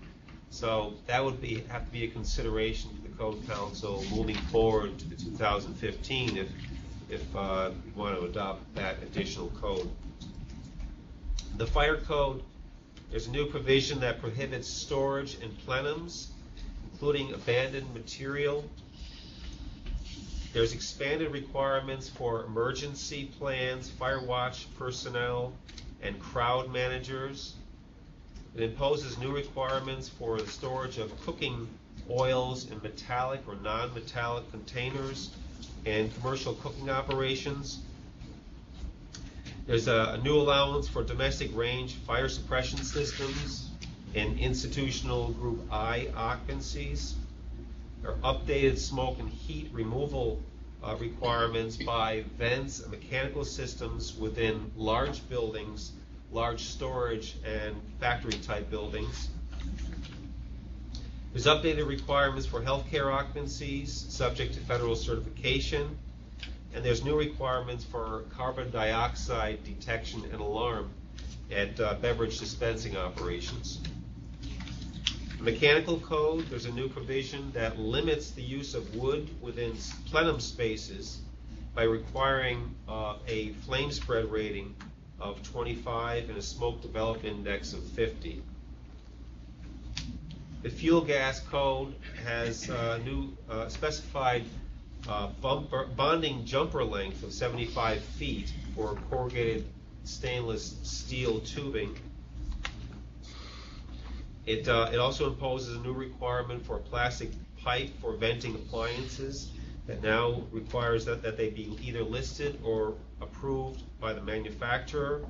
So that would have to be a consideration for the Code Council moving forward to the 2015 if you want to adopt that additional code. The fire code, there's a new provision that prohibits storage in plenums, including abandoned material. There's expanded requirements for emergency plans, fire watch personnel, and crowd managers. It imposes new requirements for the storage of cooking oils in metallic or non-metallic containers and commercial cooking operations. There's a new allowance for domestic range fire suppression systems and institutional group I occupancies. There are updated smoke and heat removal requirements by vents and mechanical systems within large buildings, large storage and factory type buildings. There's updated requirements for healthcare occupancies subject to federal certification, and there's new requirements for carbon dioxide detection and alarm at beverage dispensing operations. The mechanical code, there's a new provision that limits the use of wood within plenum spaces by requiring a flame spread rating of 25 and a smoke development index of 50. The fuel gas code has a new specified bonding jumper length of 75 feet for corrugated stainless steel tubing. It also imposes a new requirement for plastic pipe for venting appliances that now requires that they be either listed or approved by the manufacturer.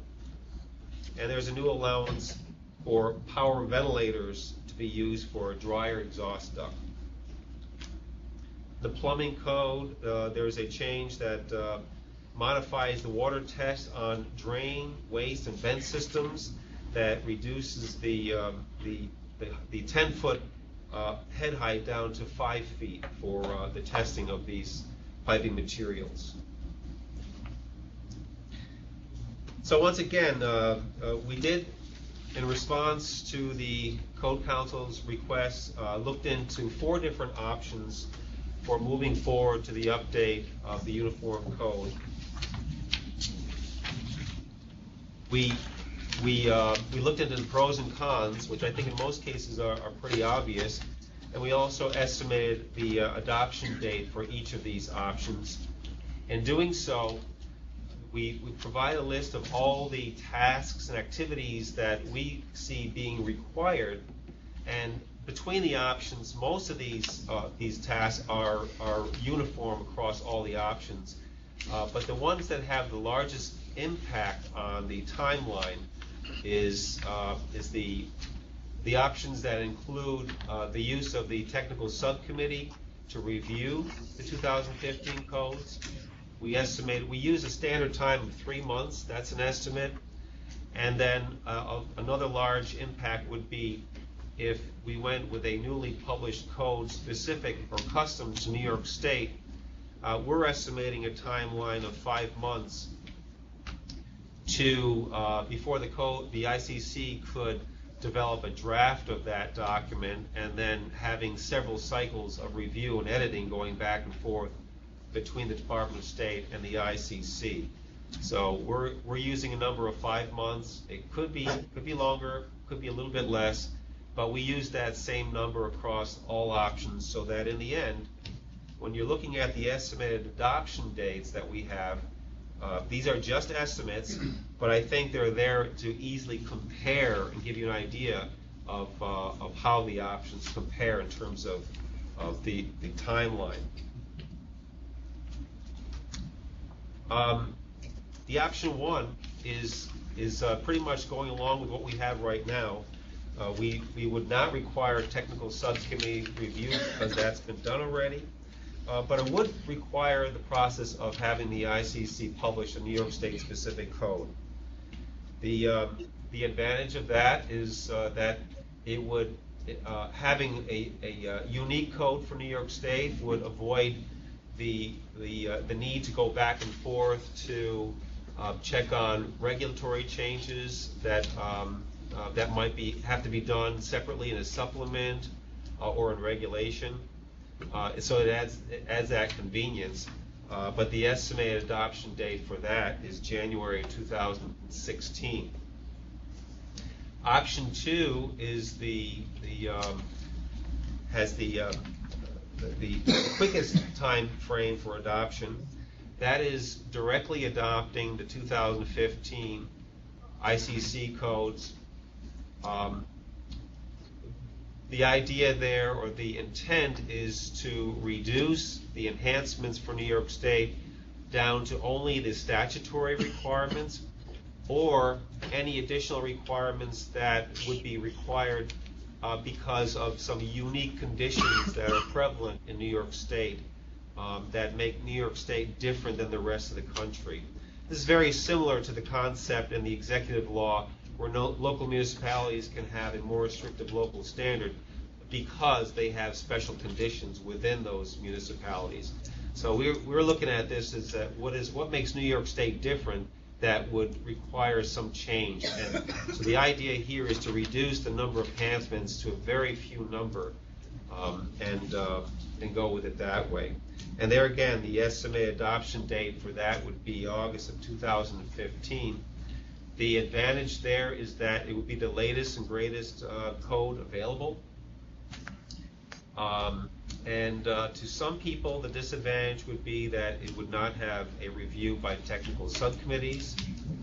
and there's a new allowance for power ventilators to be used for a dryer exhaust duct. The plumbing code, there's a change that modifies the water test on drain, waste, and vent systems that reduces the 10-foot head height down to 5 feet for the testing of these piping materials. So once again, we did, in response to the Code Council's request, looked into 4 different options for moving forward to the update of the Uniform Code. We looked into the pros and cons, which I think in most cases are pretty obvious, and we also estimated the adoption date for each of these options. In doing so, we provide a list of all the tasks and activities that we see being required, and between the options, most of these tasks are uniform across all the options, but the ones that have the largest impact on the timeline is the options that include the use of the technical subcommittee to review the 2015 codes. We use a standard time of 3 months. That's an estimate. And then another large impact would be if we went with a newly published code specific or custom to New York State. We're estimating a timeline of 5 months to before the ICC could develop a draft of that document, and then having several cycles of review and editing going back and forth between the Department of State and the ICC. So we're using a number of 5 months. It could be longer, could be a little bit less, but we use that same number across all options, so that in the end, when you're looking at the estimated adoption dates that we have, these are just estimates, but I think they're there to easily compare and give you an idea of how the options compare in terms of the timeline. The option 1 is pretty much going along with what we have right now. We would not require technical subcommittee review because that's been done already. But it would require the process of having the ICC publish a New York State specific code. The advantage of that is that it would having a unique code for New York State would avoid the need to go back and forth to check on regulatory changes that might have to be done separately in a supplement or in regulation. So it adds that convenience, but the estimated adoption date for that is January 2016. Option 2 is has the quickest time frame for adoption. That is directly adopting the 2015 ICC codes. The idea there, or the intent, is to reduce the enhancements for New York State down to only the statutory requirements or any additional requirements that would be required because of some unique conditions that are prevalent in New York State that make New York State different than the rest of the country. This is very similar to the concept in the executive law where local municipalities can have a more restrictive local standard because they have special conditions within those municipalities. So we're looking at this as what makes New York State different that would require some change. And so the idea here is to reduce the number of enhancements to a very few number and go with it that way. And there again, the estimated adoption date for that would be August of 2015. The advantage there is that it would be the latest and greatest code available. To some people, the disadvantage would be that it would not have a review by technical subcommittees.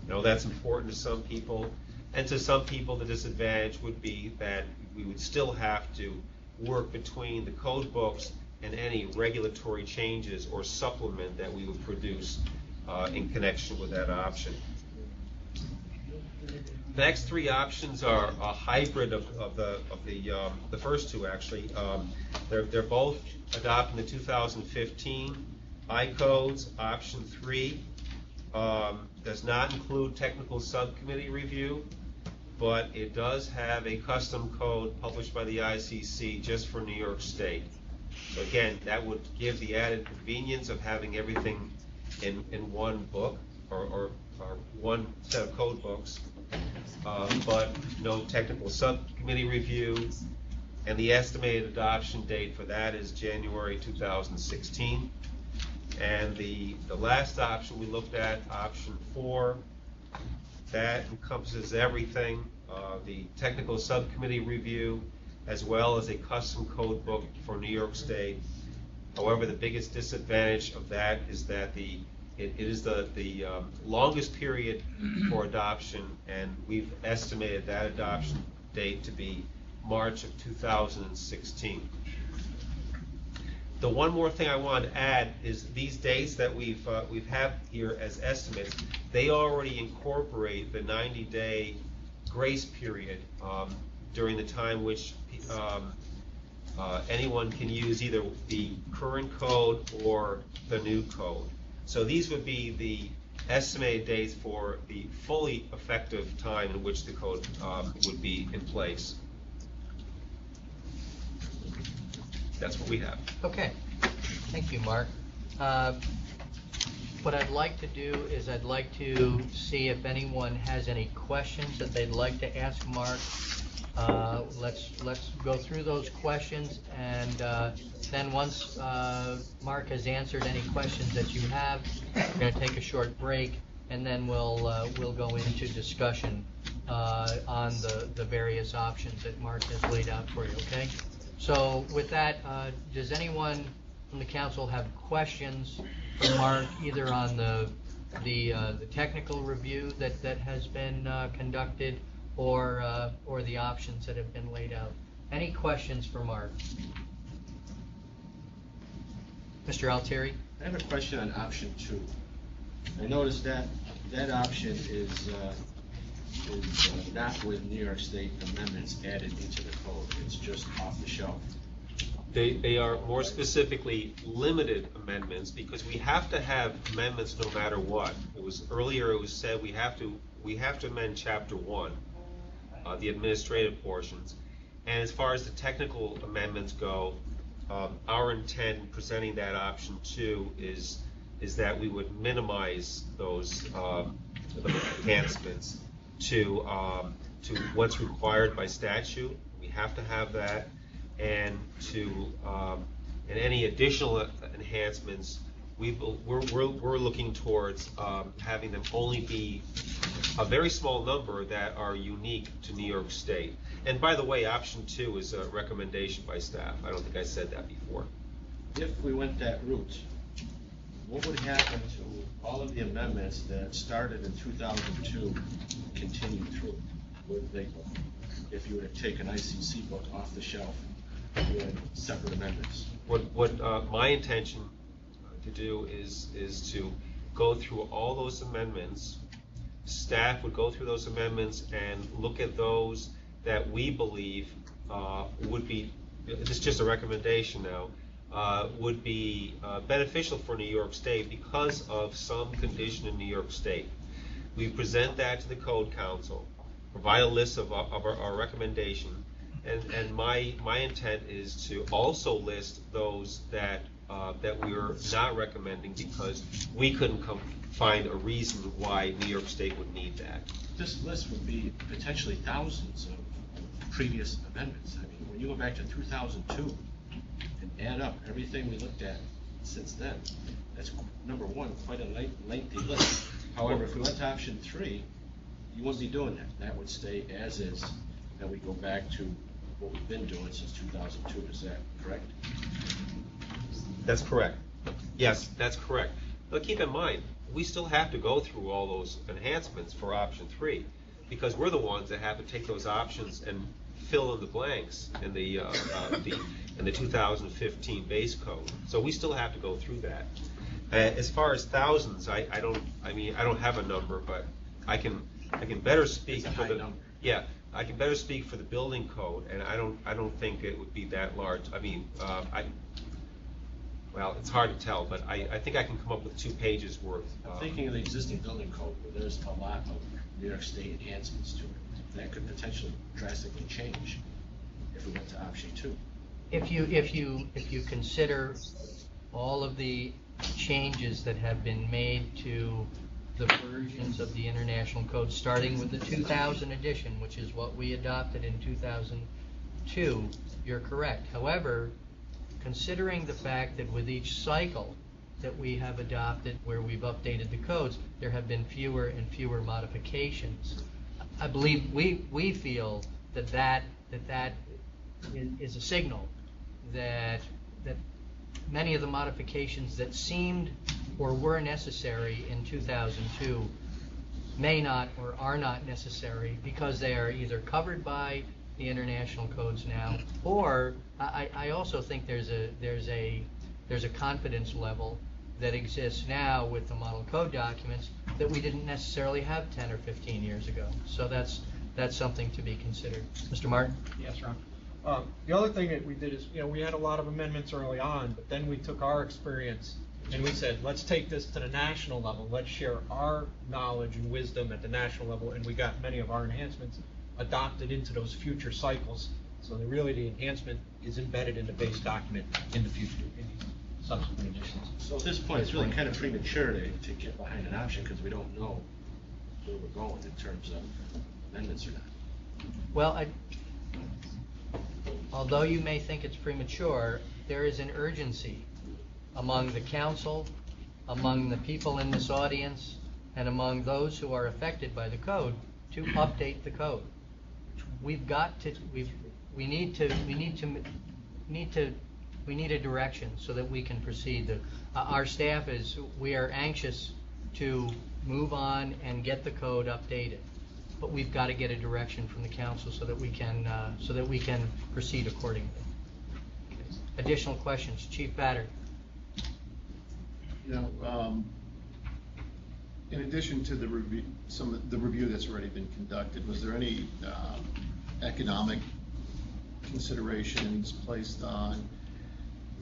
That's important to some people. And to some people, the disadvantage would be that we would still have to work between the code books and any regulatory changes or supplement that we would produce in connection with that option. The next three options are a hybrid of the first two, actually. They're both adopting the 2015 I-codes. Option 3 does not include technical subcommittee review, but it does have a custom code published by the ICC just for New York State. So again, that would give the added convenience of having everything in one book or one set of code books, but no technical subcommittee review. And the estimated adoption date for that is January 2016. And the last option we looked at, option 4, that encompasses everything, the technical subcommittee review, as well as a custom code book for New York State. However, the biggest disadvantage of that is that it is the longest period for adoption, and we've estimated that adoption date to be March of 2016. The one more thing I wanted to add is these dates that we've had here as estimates, they already incorporate the 90-day grace period during the time which anyone can use either the current code or the new code. So these would be the estimated dates for the fully effective time in which the code would be in place. That's what we have. Okay, thank you, Mark. What I'd like to do is I'd like to see if anyone has any questions that they'd like to ask Mark. Let's go through those questions, and then once Mark has answered any questions that you have, we're going to take a short break, and then we'll go into discussion on the various options that Mark has laid out for you. Okay. So with that, does anyone from the council have questions for Mark, either on the technical review that has been conducted, or the options that have been laid out? Any questions for Mark? Mr. Altieri? I have a question on option 2. I noticed that option is not with New York State amendments added into the code. It's just off the shelf. They are more specifically limited amendments, because we have to have amendments no matter what. Earlier it was said we have to amend Chapter 1, the administrative portions. And as far as the technical amendments go, our intent in presenting that option 2 is that we would minimize those enhancements to what's required by statute. We have to have that, and any additional enhancements, we're looking towards having them only be a very small number that are unique to New York State. And by the way, option 2 is a recommendation by staff. I don't think I said that before. If we went that route, what would happen to all of the amendments that started in 2002 continued through? Would they, if you were to take an ICC book off the shelf with separate amendments? What my intention to do is to go through all those amendments. Staff would go through those amendments and look at those that we believe would be, this is just a recommendation now, would be beneficial for New York State because of some condition in New York State. We present that to the Code Council, provide a list of our recommendation, and my intent is to also list those that we're not recommending because we couldn't find a reason why New York State would need that. This list would be potentially thousands of previous amendments. I mean, when you go back to 2002 and add up everything we looked at since then, that's, number one, quite a lengthy list. However, if we went to option 3, you wouldn't be doing that. That would stay as is, and we go back to what we've been doing since 2002. Is that correct? That's correct. Yes, that's correct. But keep in mind, we still have to go through all those enhancements for option 3, because we're the ones that have to take those options and fill in the blanks in the 2015 base code. So we still have to go through that. As far as thousands, I don't have a number, but I can I can better speak It's a for high the, number. yeah, I can better speak for the building code, and I don't think it would be that large. I mean, well, it's hard to tell, but I think I can come up with 2 pages worth. I'm thinking of the existing building code, where there's a lot of New York State enhancements to it. That could potentially drastically change if we went to option 2. If you consider all of the changes that have been made to the versions of the international code, starting with the 2000 edition, which is what we adopted in 2002, you're correct. However, considering the fact that with each cycle that we have adopted where we've updated the codes, there have been fewer and fewer modifications. I believe we feel that is a signal that many of the modifications that seemed or were necessary in 2002 may not or are not necessary because they are either covered by the international codes now, or I also think there's a confidence level that exists now with the model code documents that we didn't necessarily have 10 or 15 years ago. So that's something to be considered. Mr. Martin? Yes, Ron. The other thing that we did is, we had a lot of amendments early on, but then we took our experience and we said, let's take this to the national level. Let's share our knowledge and wisdom at the national level, and we got many of our enhancements adopted into those future cycles. So really the enhancement is embedded in the base document in the future, in these subsequent editions. So at this point, it's really kind of premature to get behind an option because we don't know where we're going in terms of amendments or not. Well, although you may think it's premature, there is an urgency among the council, among the people in this audience, and among those who are affected by the code to update the code. We've got to, we need a direction so that we can proceed. Our staff we are anxious to move on and get the code updated, but we've got to get a direction from the council so that we can proceed accordingly. Additional questions, Chief Batter? In addition to the review, the review that's already been conducted, was there any economic considerations placed on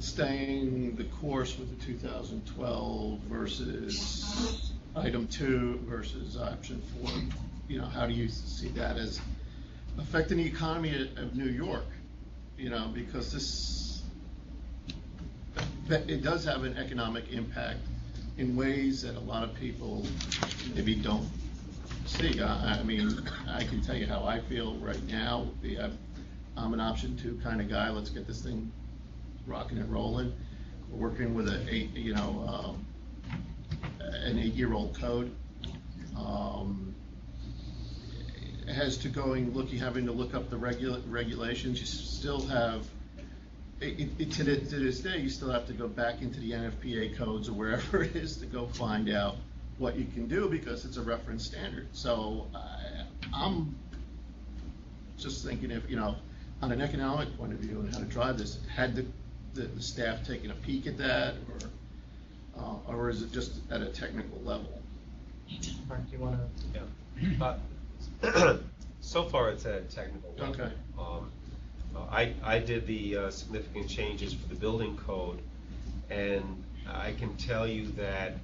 staying the course with the 2012 versus item 2 versus option 4? How do you see that as affecting the economy of New York? Because it does have an economic impact in ways that a lot of people maybe don't see. I mean, I can tell you how I feel right now. I'm an option 2 kind of guy. Let's get this thing rocking and rolling. We're working with an 8-year-old code. As to having to look up the regulations, you still have. To this day, you still have to go back into the NFPA codes or wherever it is to go find out what you can do because it's a reference standard. So I'm just thinking if, on an economic point of view and how to drive this, had the staff taken a peek at that or is it just at a technical level? Mark, do you want to? Yeah. So far, it's at a technical level. Okay. I did the significant changes for the building code, and I can tell you that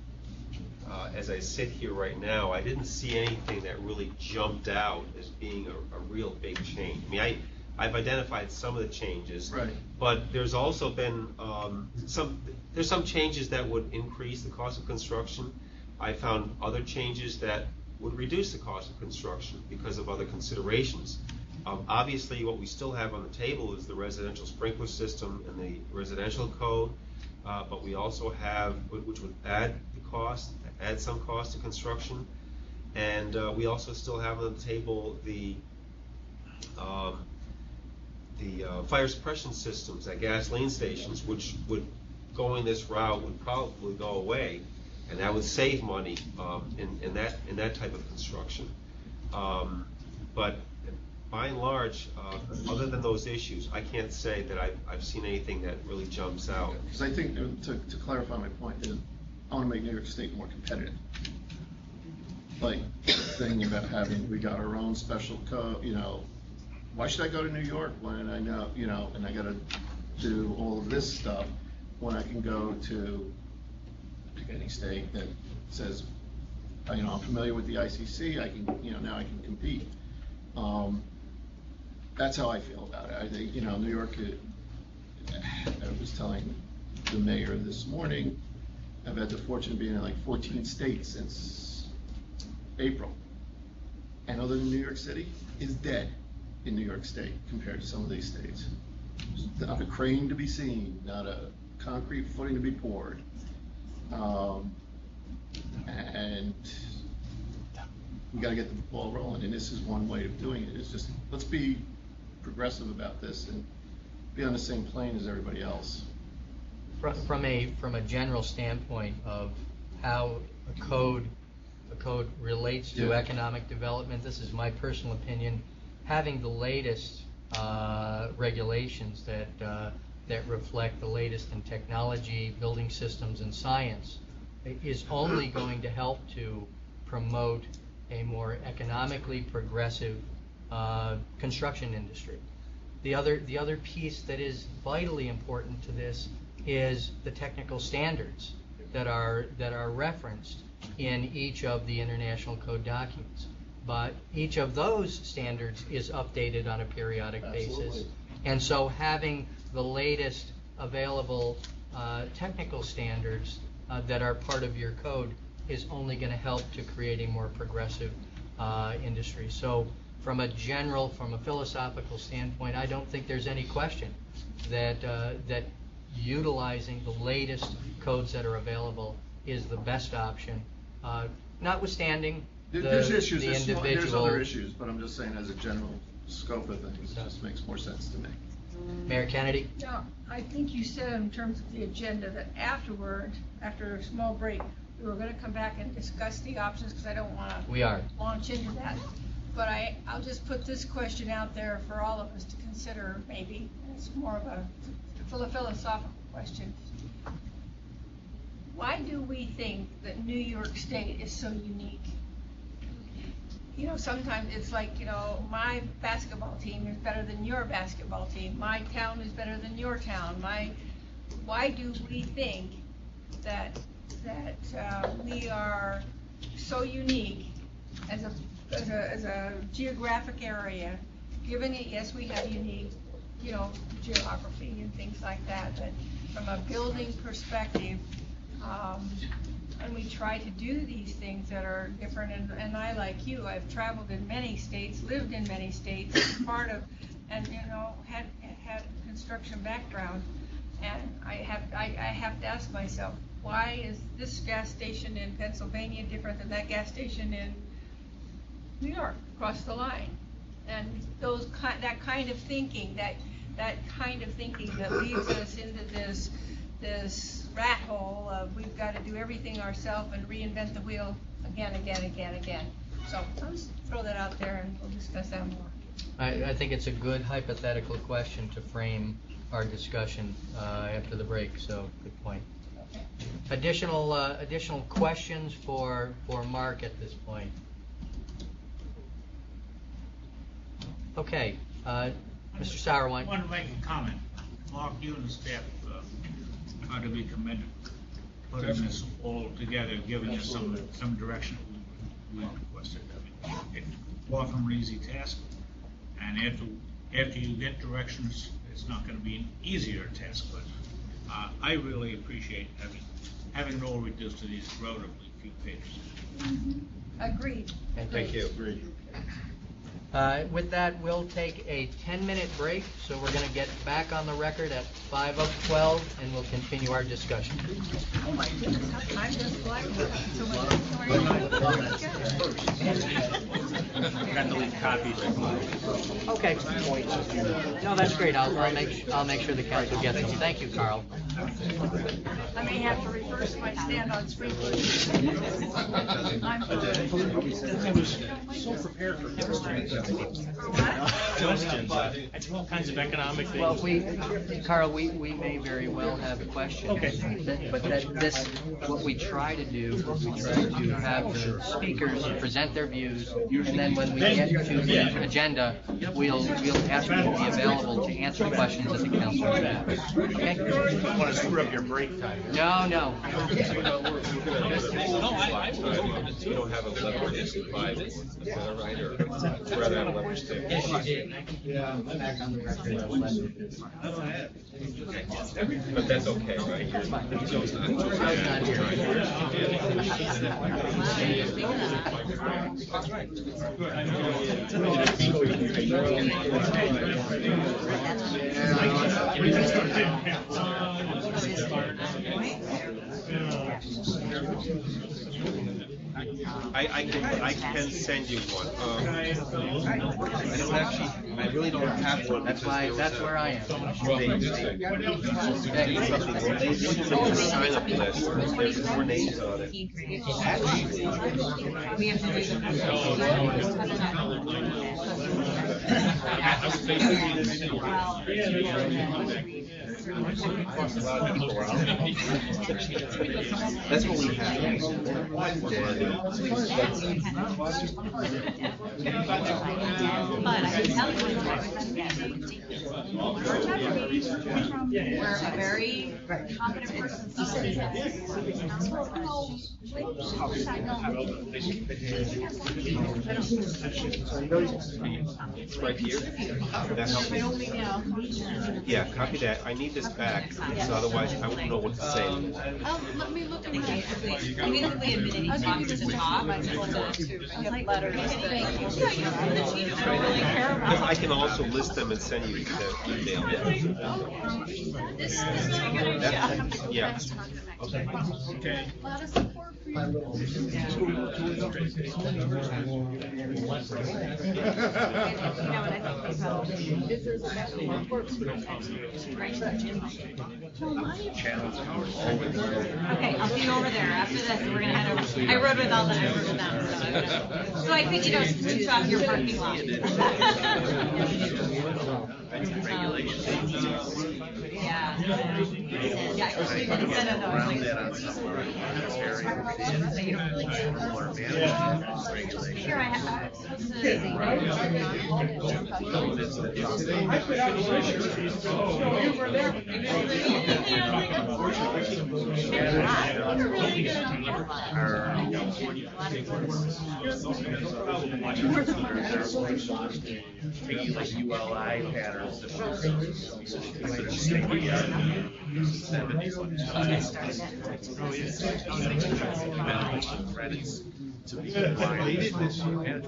as I sit here right now, I didn't see anything that really jumped out as being a real big change. I mean, I've identified some of the changes, right. But there's also been some changes that would increase the cost of construction. I found other changes that would reduce the cost of construction because of other considerations. Obviously, what we still have on the table is the residential sprinkler system and the residential code, but we also have, which would add some cost to construction, and we also still have on the table the fire suppression systems at gasoline stations, which would, going this route, would probably go away, and that would save money in that type of construction. But by and large, other than those issues, I can't say that I've seen anything that really jumps out. Because I think, to clarify my point, is I want to make New York State more competitive. like thing about we got our own special code, why should I go to New York when I know, and I gotta do all of this stuff when I can go to pick any state that says, I'm familiar with the ICC, I can, now I can compete. That's how I feel about it. I think, New York, I was telling the mayor this morning, I've had the fortune of being in like 14 states since April. And other than New York City, is dead in New York State compared to some of these states. There's not a crane to be seen, not a concrete footing to be poured. And we gotta get the ball rolling, and this is one way of doing it. It's just, let's be progressive about this and be on the same plane as everybody else. From a general standpoint of how a code relates to economic development, this is my personal opinion, having the latest regulations that reflect the latest in technology, building systems, and science is only going to help to promote a more economically progressive construction industry. The other piece that is vitally important to this is the technical standards that are referenced in each of the international code documents. But each of those standards is updated on a periodic basis. And so having the latest available technical standards that are part of your code is only going to help to create a more progressive industry. So from a philosophical standpoint, I don't think there's any question that utilizing the latest codes that are available is the best option, notwithstanding There's issues, the there's individual. other issues, but I'm just saying as a general scope of things, it just makes more sense to me. Mayor Kennedy? Now, I think you said in terms of the agenda that afterward, after a small break, we were gonna come back and discuss the options, because I don't wanna We are. launch into that. But I'll just put this question out there for all of us to consider, maybe. It's more of a philosophical question. Why do we think that New York State is so unique? Sometimes it's like, my basketball team is better than your basketball team. My town is better than your town. Why do we think that we are so unique as a geographic area, given it, yes, we have unique, geography and things like that, but from a building perspective, and we try to do these things that are different, and I, like you, I've traveled in many states, lived in many states, and had a construction background, and I have to ask myself, why is this gas station in Pennsylvania different than that gas station in New York, across the line? And that kind of thinking that leads us into this rat hole of we've got to do everything ourselves and reinvent the wheel again. So I'll just throw that out there and we'll discuss that more. I think it's a good hypothetical question to frame our discussion after the break, so good point. Additional questions for Mark at this point? Okay, Mr. Sauerwein. I want to make a comment. Mark, you and the staff are to be commended, putting this all together, giving us some direction we requested. It's far from an easy task, and after you get directions, it's not going to be an easier task, but I really appreciate having it all reduced to these relatively few pages. Agreed. Thank you. Agreed. With that, we'll take a 10-minute break, so we're going to get back on the record at 5:12, and we'll continue our discussion. Oh my goodness, how time just flies. So much. Got to leave copies. Okay. No, that's great. I'll make sure the council gets them. Thank you, Carl. I may have to reverse my stand on sprinklers. I'm I was so prepared for this. What? questions. All kinds of economic things. Well, Carl, we may very well have questions. Okay. But what we try to do, we try to have the speakers present their views, and then when we get to the agenda, we'll ask you to be available to answer questions that the council may have. Okay? I don't want to screw up your break time. No. You don't have a level of five, is that right, or rather have a level of six? Yes, you did. I'm back on the record. But that's okay, right? Joe's not I can send you one. I really don't have one. That's where I am. Sign up list. There's 4 names on it. We have to That's what we have. But I can tell you, we're a very competent person. It's right here. That helps. Yeah, copy that. I need this back, so otherwise I won't know what to say. Let me look at it. Basically admitting he talks to the top. I can also list them and send you the email. Yeah. Okay. Okay, I'll see you over there. After this, we're gonna head over. I rode with all the, I rode with them, so I think, switch off your parking lot. Yeah. Yeah, instead of those. Here I have, supposed Like ULI patterns. Credits to be compliant.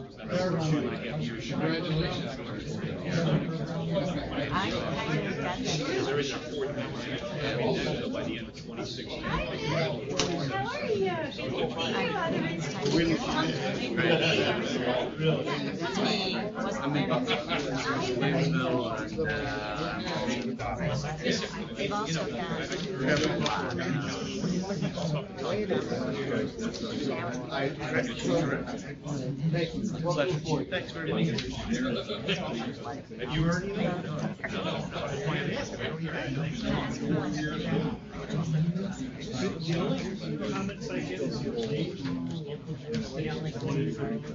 There is a fourth by the end of 2016. They've also Thanks very much. Have you heard anything? The only comments I get is your age. They're trying to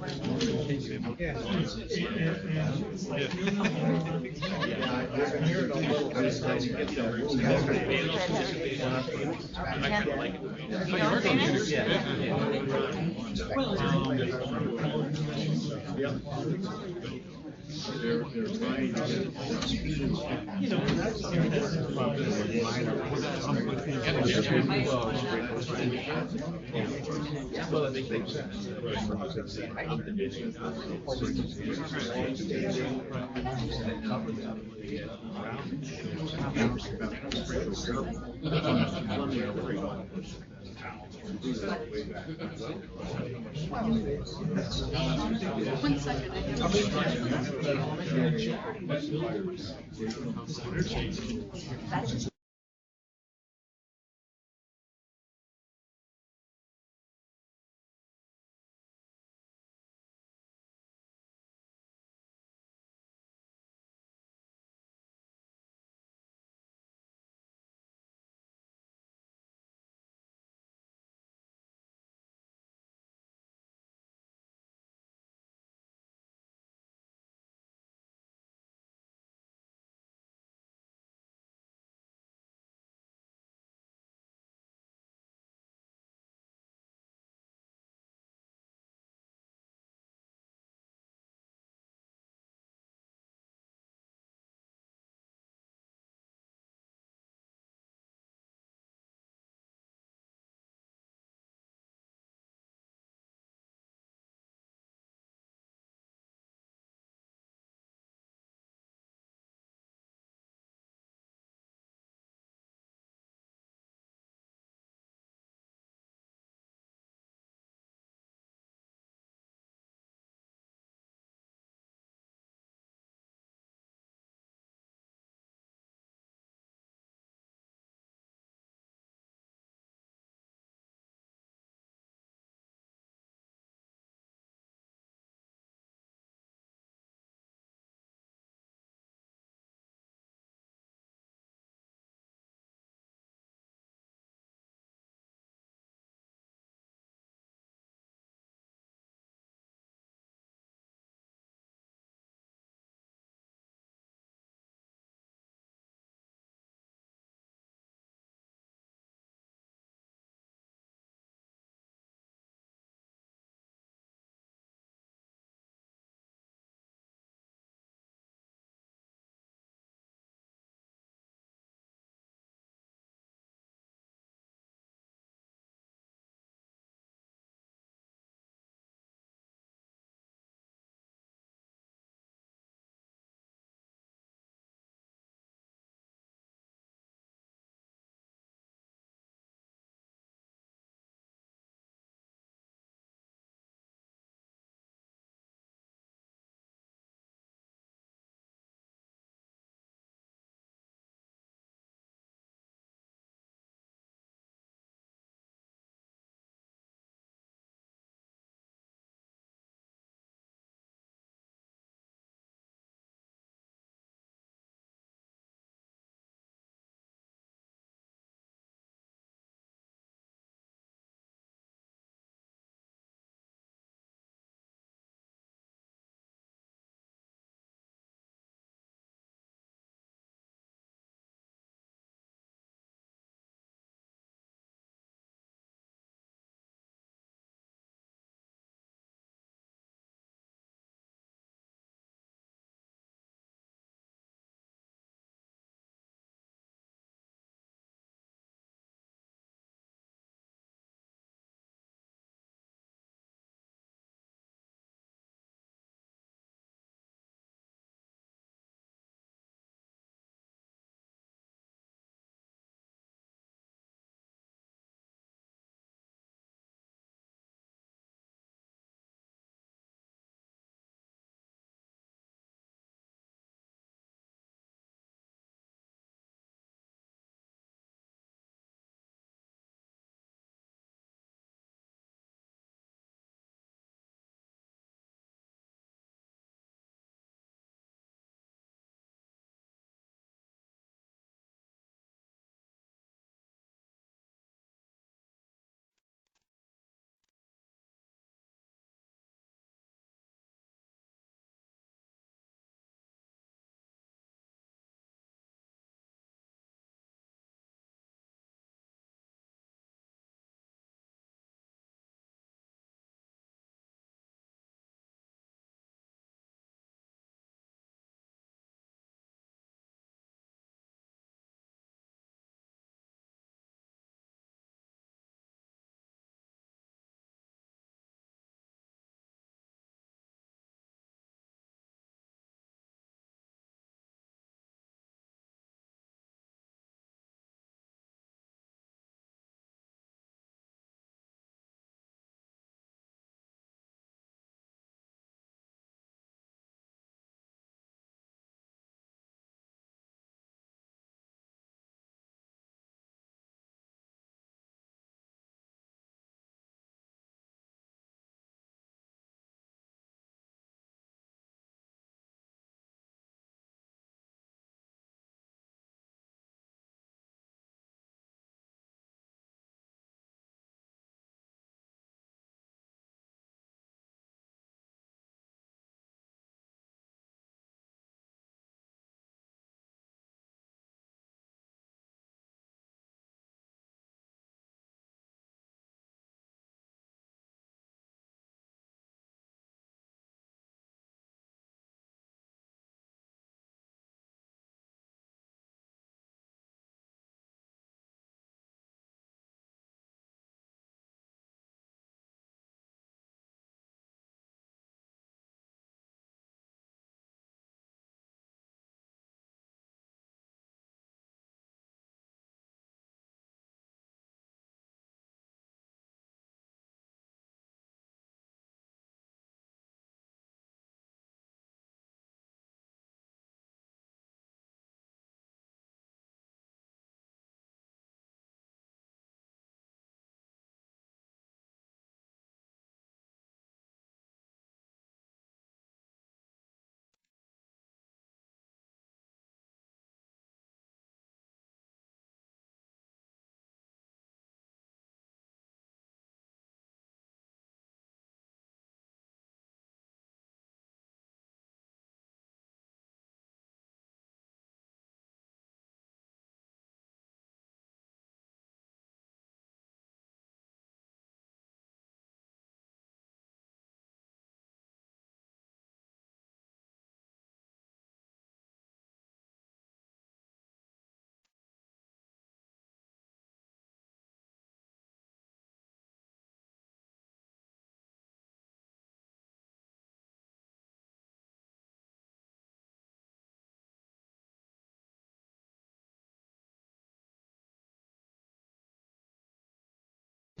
One second, I have.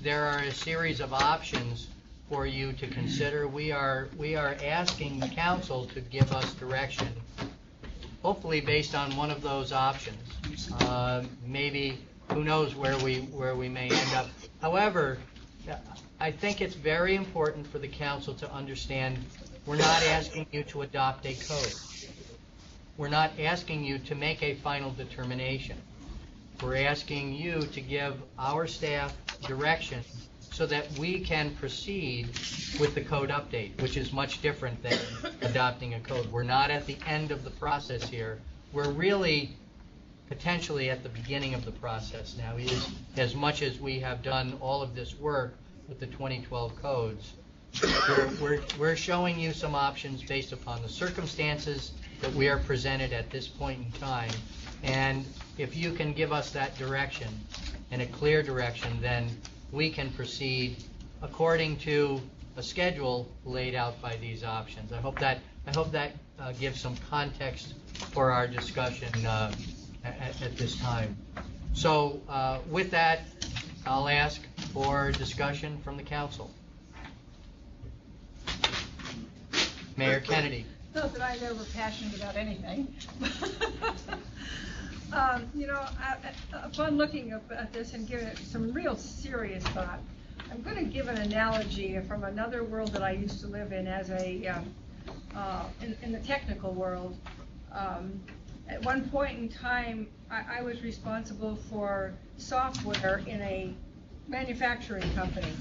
there are a series of options for you to consider. We are asking the council to give us direction, hopefully based on one of those options. Maybe, who knows where we may end up. However, I think it's very important for the council to understand we're not asking you to adopt a code. We're not asking you to make a final determination. We're asking you to give our staff direction so that we can proceed with the code update, which is much different than adopting a code. We're not at the end of the process here. We're really potentially at the beginning of the process now. As much as we have done all of this work with the 2012 codes, we're showing you some options based upon the circumstances that we are presented at this point in time. And if you can give us that direction, and a clear direction, then we can proceed according to a schedule laid out by these options. I hope that gives some context for our discussion at this time. So with that, I'll ask for discussion from the council. Mayor Kennedy. Not that I'm ever passionate about anything. Upon looking at this and giving it some real serious thought, I'm going to give an analogy from another world that I used to live in as in the technical world. At one point in time, I was responsible for software in a manufacturing company.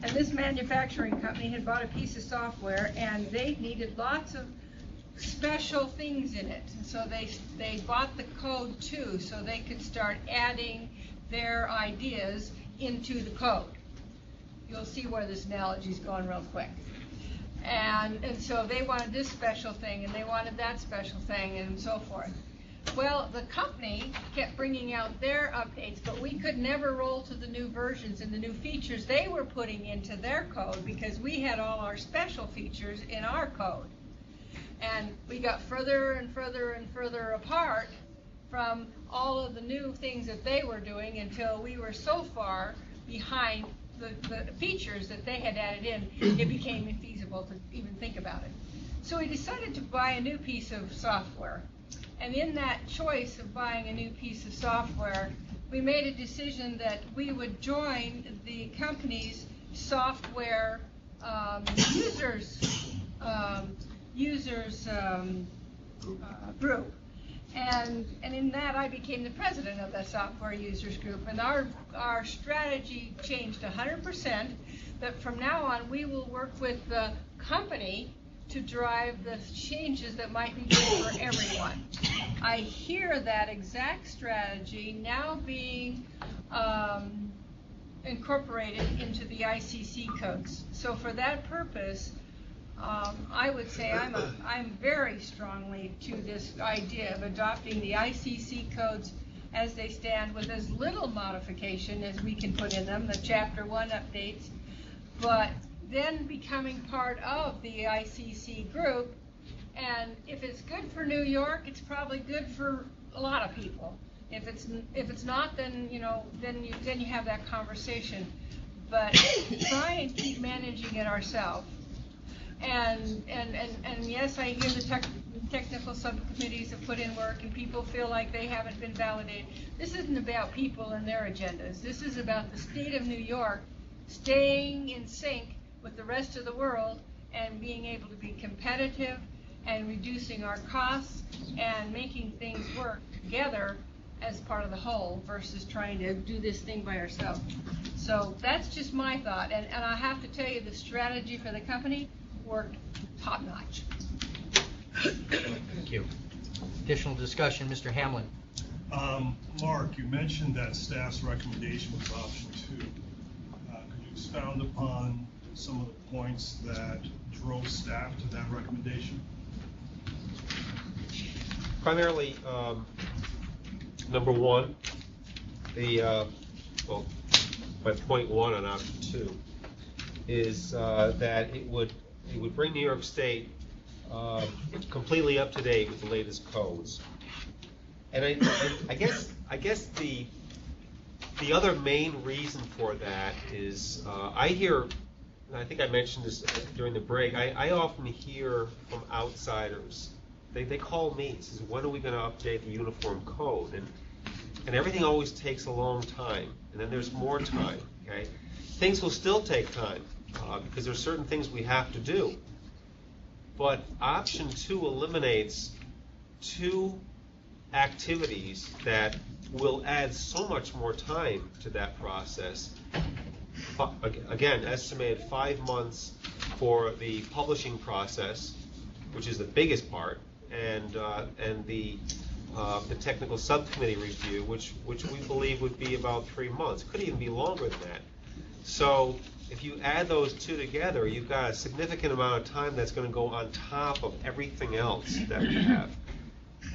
And this manufacturing company had bought a piece of software, and they needed lots of special things in it. So they bought the code too, so they could start adding their ideas into the code. You'll see where this analogy is going real quick. And so they wanted this special thing, and they wanted that special thing, and so forth. Well, the company kept bringing out their updates, but we could never roll to the new versions and the new features they were putting into their code because we had all our special features in our code. And we got further and further and further apart from all of the new things that they were doing until we were so far behind the features that they had added in, it became infeasible to even think about it. So we decided to buy a new piece of software. And in that choice of buying a new piece of software, we made a decision that we would join the company's software users group. And in that, I became the president of the software users group. And our strategy changed 100%, that from now on, we will work with the company to drive the changes that might be good for everyone. I hear that exact strategy now being incorporated into the ICC codes. So for that purpose, I would say I'm very strongly to this idea of adopting the ICC codes as they stand with as little modification as we can put in them, the Chapter 1 updates, but then becoming part of the ICC group. And if it's good for New York, it's probably good for a lot of people. If it's not, then you have that conversation. But try and keep managing it ourselves. And yes, I hear the technical subcommittees have put in work, and people feel like they haven't been validated. This isn't about people and their agendas. This is about the state of New York staying in sync with the rest of the world and being able to be competitive and reducing our costs and making things work together as part of the whole versus trying to do this thing by ourselves. So that's just my thought. And I have to tell you, the strategy for the company worked top-notch. Thank you. Additional discussion, Mr. Hamlin. Mark, you mentioned that staff's recommendation was option 2. Could you expound upon some of the points that drove staff to that recommendation? Primarily, number one, my point 1 on option 2 is that it would bring New York State completely up to date with the latest codes. And I guess the The other main reason for that is I hear, and I think I mentioned this during the break, I often hear from outsiders, they call me and says, when are we going to update the uniform code? And everything always takes a long time, and then there's more time, okay? Things will still take time because there's certain things we have to do. But option 2 eliminates 2 activities that will add so much more time to that process. Again, estimated 5 months for the publishing process, which is the biggest part, and the technical subcommittee review, which we believe would be about 3 months. Could even be longer than that. So if you add those 2 together, you've got a significant amount of time that's going to go on top of everything else that we have.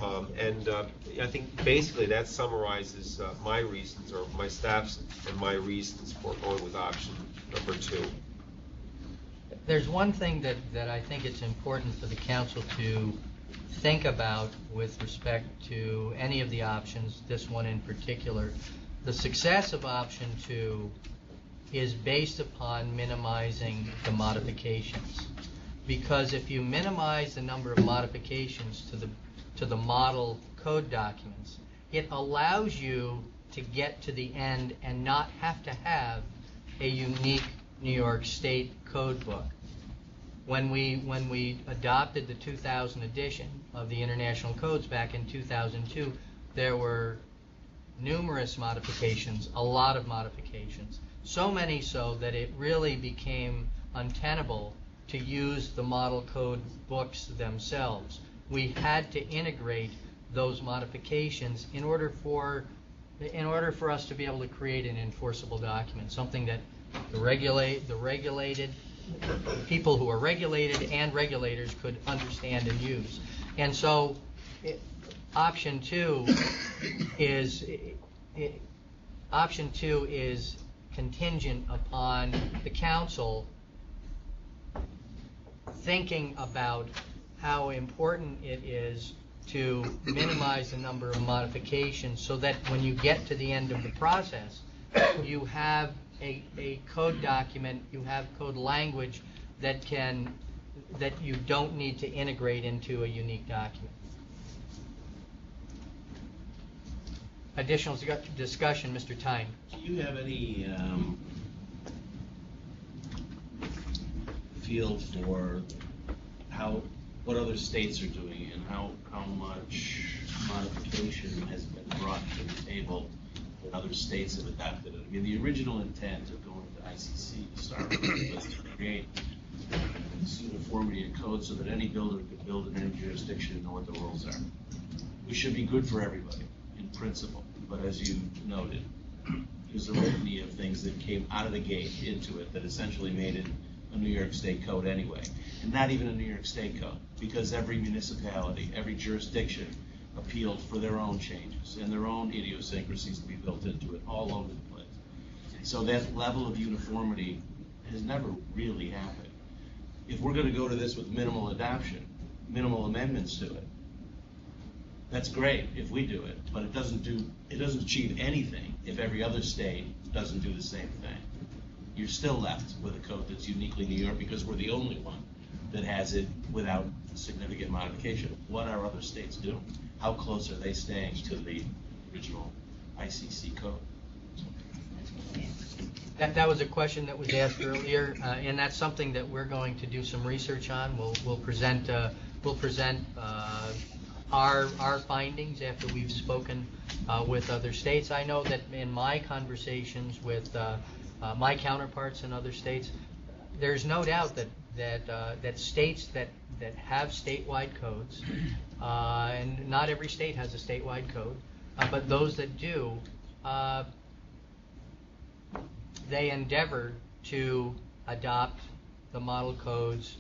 I think basically that summarizes my reasons, or my staff's and my reasons for going with option number 2. There's one thing that I think it's important for the council to think about with respect to any of the options, this one in particular. The success of option 2 is based upon minimizing the modifications. Because if you minimize the number of modifications to the model code documents, it allows you to get to the end and not have to have a unique New York State code book. When we adopted the 2000 edition of the International Codes back in 2002, there were numerous modifications, a lot of modifications. So many so that it really became untenable to use the model code books themselves. We had to integrate those modifications in order for us to be able to create an enforceable document, something that the regulated people who are regulated and regulators could understand and use. And so option 2 is contingent upon the council thinking about how important it is to minimize the number of modifications so that when you get to the end of the process, you have a code document, you have code language that you don't need to integrate into a unique document. Additional discussion, Mr. Tyne. Do you have any feel for what other states are doing and how much modification has been brought to the table when other states have adopted it? I mean, the original intent of going to ICC to start with was to create this uniformity in code so that any builder could build in any jurisdiction and know what the rules are. It should be good for everybody in principle, but as you noted, there's a litany of things that came out of the gate into it that essentially made it a New York State code anyway, and not even a New York State code, because every municipality, every jurisdiction appealed for their own changes and their own idiosyncrasies to be built into it all over the place. So that level of uniformity has never really happened. If we're going to go to this with minimal adoption, minimal amendments to it, that's great if we do it, but it doesn't achieve anything if every other state doesn't do the same thing. You're still left with a code that's uniquely New York because we're the only one that has it without significant modification. What are other states doing? How close are they staying to the original ICC code? That was a question that was asked earlier, and that's something that we're going to do some research on. We'll present our findings after we've spoken with other states. I know that in my conversations with my counterparts in other states, there's no doubt that states that have statewide codes, and not every state has a statewide code, but those that do, they endeavor to adopt the model codes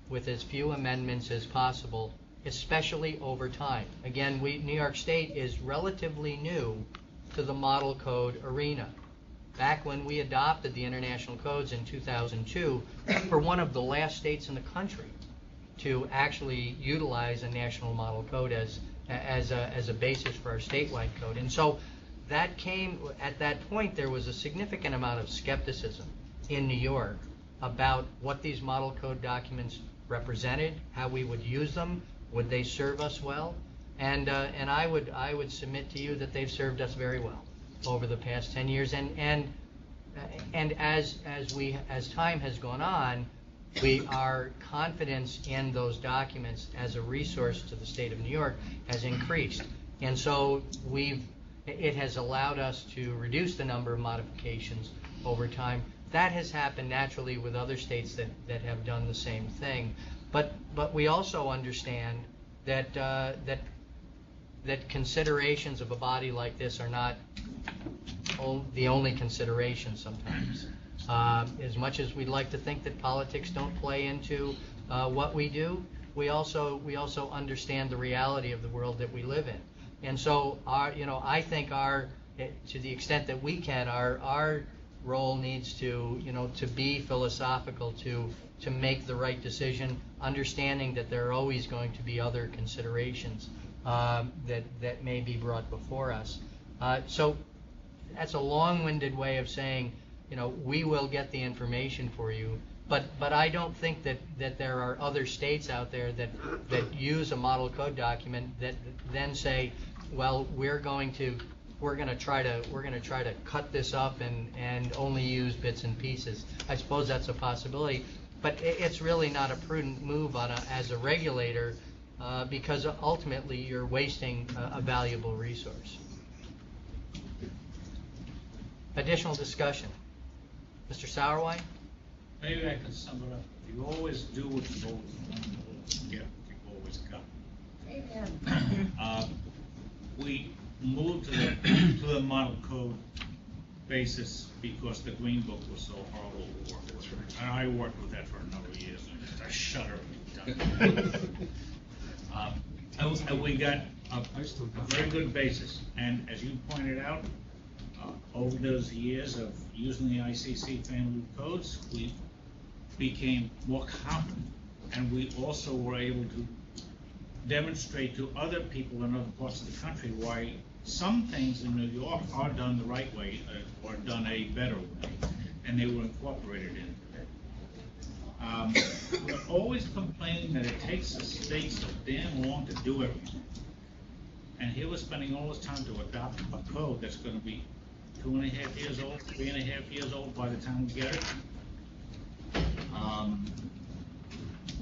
with as few amendments as possible, especially over time. Again, New York State is relatively new to the model code arena. Back when we adopted the international codes in 2002, we were one of the last states in the country to actually utilize a national model code as a basis for our statewide code. And so that came, at that point, there was a significant amount of skepticism in New York about what these model code documents represented, how we would use them, would they serve us well? And I would submit to you that they've served us very well over the past 10 years. And as time has gone on, our confidence in those documents as a resource to the state of New York has increased. And so it has allowed us to reduce the number of modifications over time. That has happened naturally with other states that have done the same thing. But we also understand that considerations of a body like this are not the only consideration sometimes. As much as we'd like to think that politics don't play into what we do, we also understand the reality of the world that we live in. And so I think to the extent that we can, our role needs to be philosophical, to make the right decision, understanding that there are always going to be other considerations that may be brought before us. So that's a long-winded way of saying, we will get the information for you, but I don't think that there are other states out there that use a model code document that then say, well, we're going to try to cut this up and only use bits and pieces. I suppose that's a possibility, but it's really not a prudent move as a regulator, because ultimately you're wasting a valuable resource. Additional discussion. Mr. Sauerwein? Maybe I can sum it up. You always do what you always get what you always got. Amen. We moved to the model code basis because the Green Book was so horrible to work with. And I worked with that for a number of years, and I shudder every time. And we got a very good basis. And as you pointed out, over those years of using the ICC family of codes, we became more confident, and we also were able to demonstrate to other people in other parts of the country why some things in New York are done the right way or done a better way, and they were incorporated into it. We're always complaining that it takes the state so damn long to do everything. And here we're spending all this time to adopt a code that's going to be 2.5 years old, 3.5 years old by the time we get it.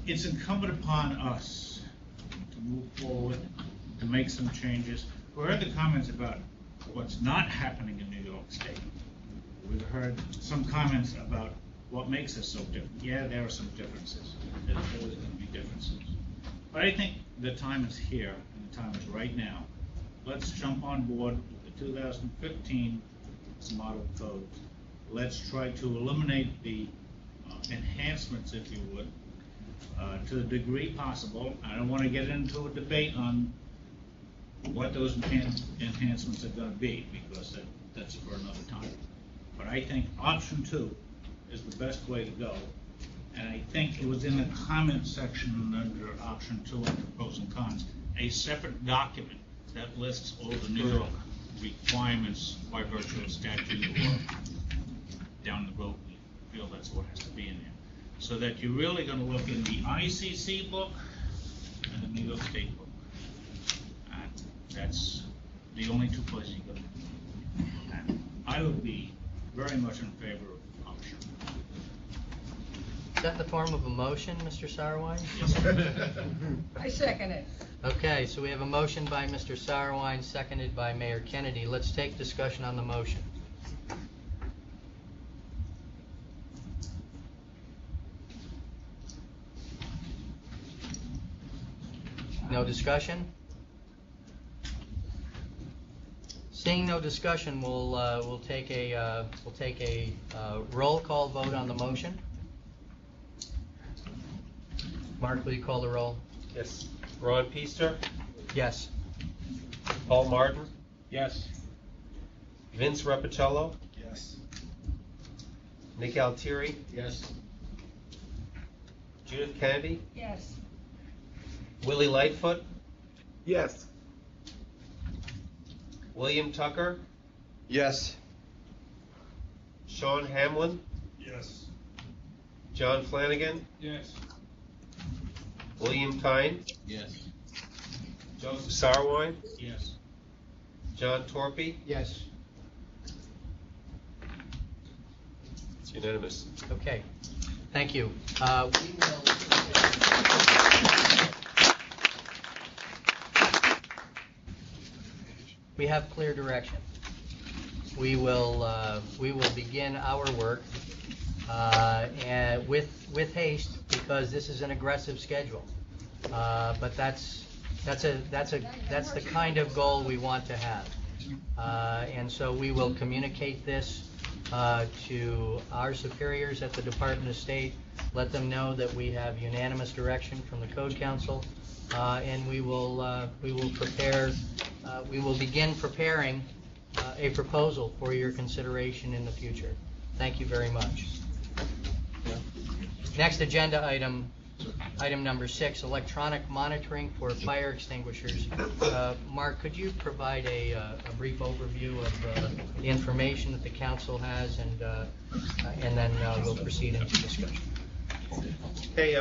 It's incumbent upon us to move forward, to make some changes. We heard the comments about what's not happening in New York State. We've heard some comments about what makes us so different. Yeah, there are some differences. There's always going to be differences. But I think the time is here, and the time is right now. Let's jump on board with the 2015 model code. Let's try to eliminate the enhancements, if you would, to the degree possible. I don't want to get into a debate on what those enhancements are going to be, because that's for another time. But I think option 2 is the best way to go. And I think it was in the comment section under option 2 under pros and cons, a separate document that lists all the New York requirements by virtue of statute, or down the road we feel that's what has to be in there. So that you're really going to look in the ICC book and the New York State book. And that's the only 2 places you go. And I would be very much in favor of option. Is that in the form of a motion, Mr. Sauerwein? Yes, sir. I second it. Okay, so we have a motion by Mr. Sauerwein, seconded by Mayor Kennedy. Let's take discussion on the motion. No discussion? Seeing no discussion, we'll take a roll call vote on the motion. Mark, will you call the roll? Yes. Ron Peaster? Yes. Paul Martin? Yes. Vince Repicello? Yes. Nick Altieri? Yes. Judith Kennedy? Yes. Willie Lightfoot? Yes. William Tucker? Yes. Sean Hamlin, Yes. John Flanagan, Yes. William Tyne, Yes. Joseph Sarwine, Yes. John Torpy. Yes. It's unanimous. Okay, thank you. We have clear direction. We will begin our work and with haste, because this is an aggressive schedule. But that's the kind of goal we want to have. And so we will communicate this to our superiors at the Department of State, let them know that we have unanimous direction from the Code Council, and we will begin preparing a proposal for your consideration in the future. Thank you very much. Next agenda item, item number 6, electronic monitoring for fire extinguishers. Mark, could you provide a brief overview of the information that the council has, and then we'll proceed into discussion. Hey,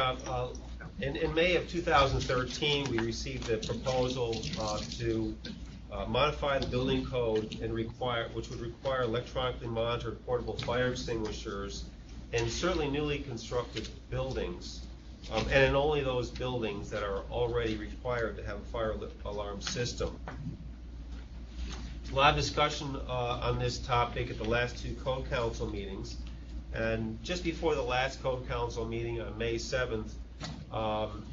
in May of 2013, we received a proposal to modify the building code and which would require electronically monitored portable fire extinguishers in certainly newly constructed buildings, and in only those buildings that are already required to have a fire alarm system. A lot of discussion on this topic at the last 2 Code Council meetings, and just before the last Code Council meeting on May 7th,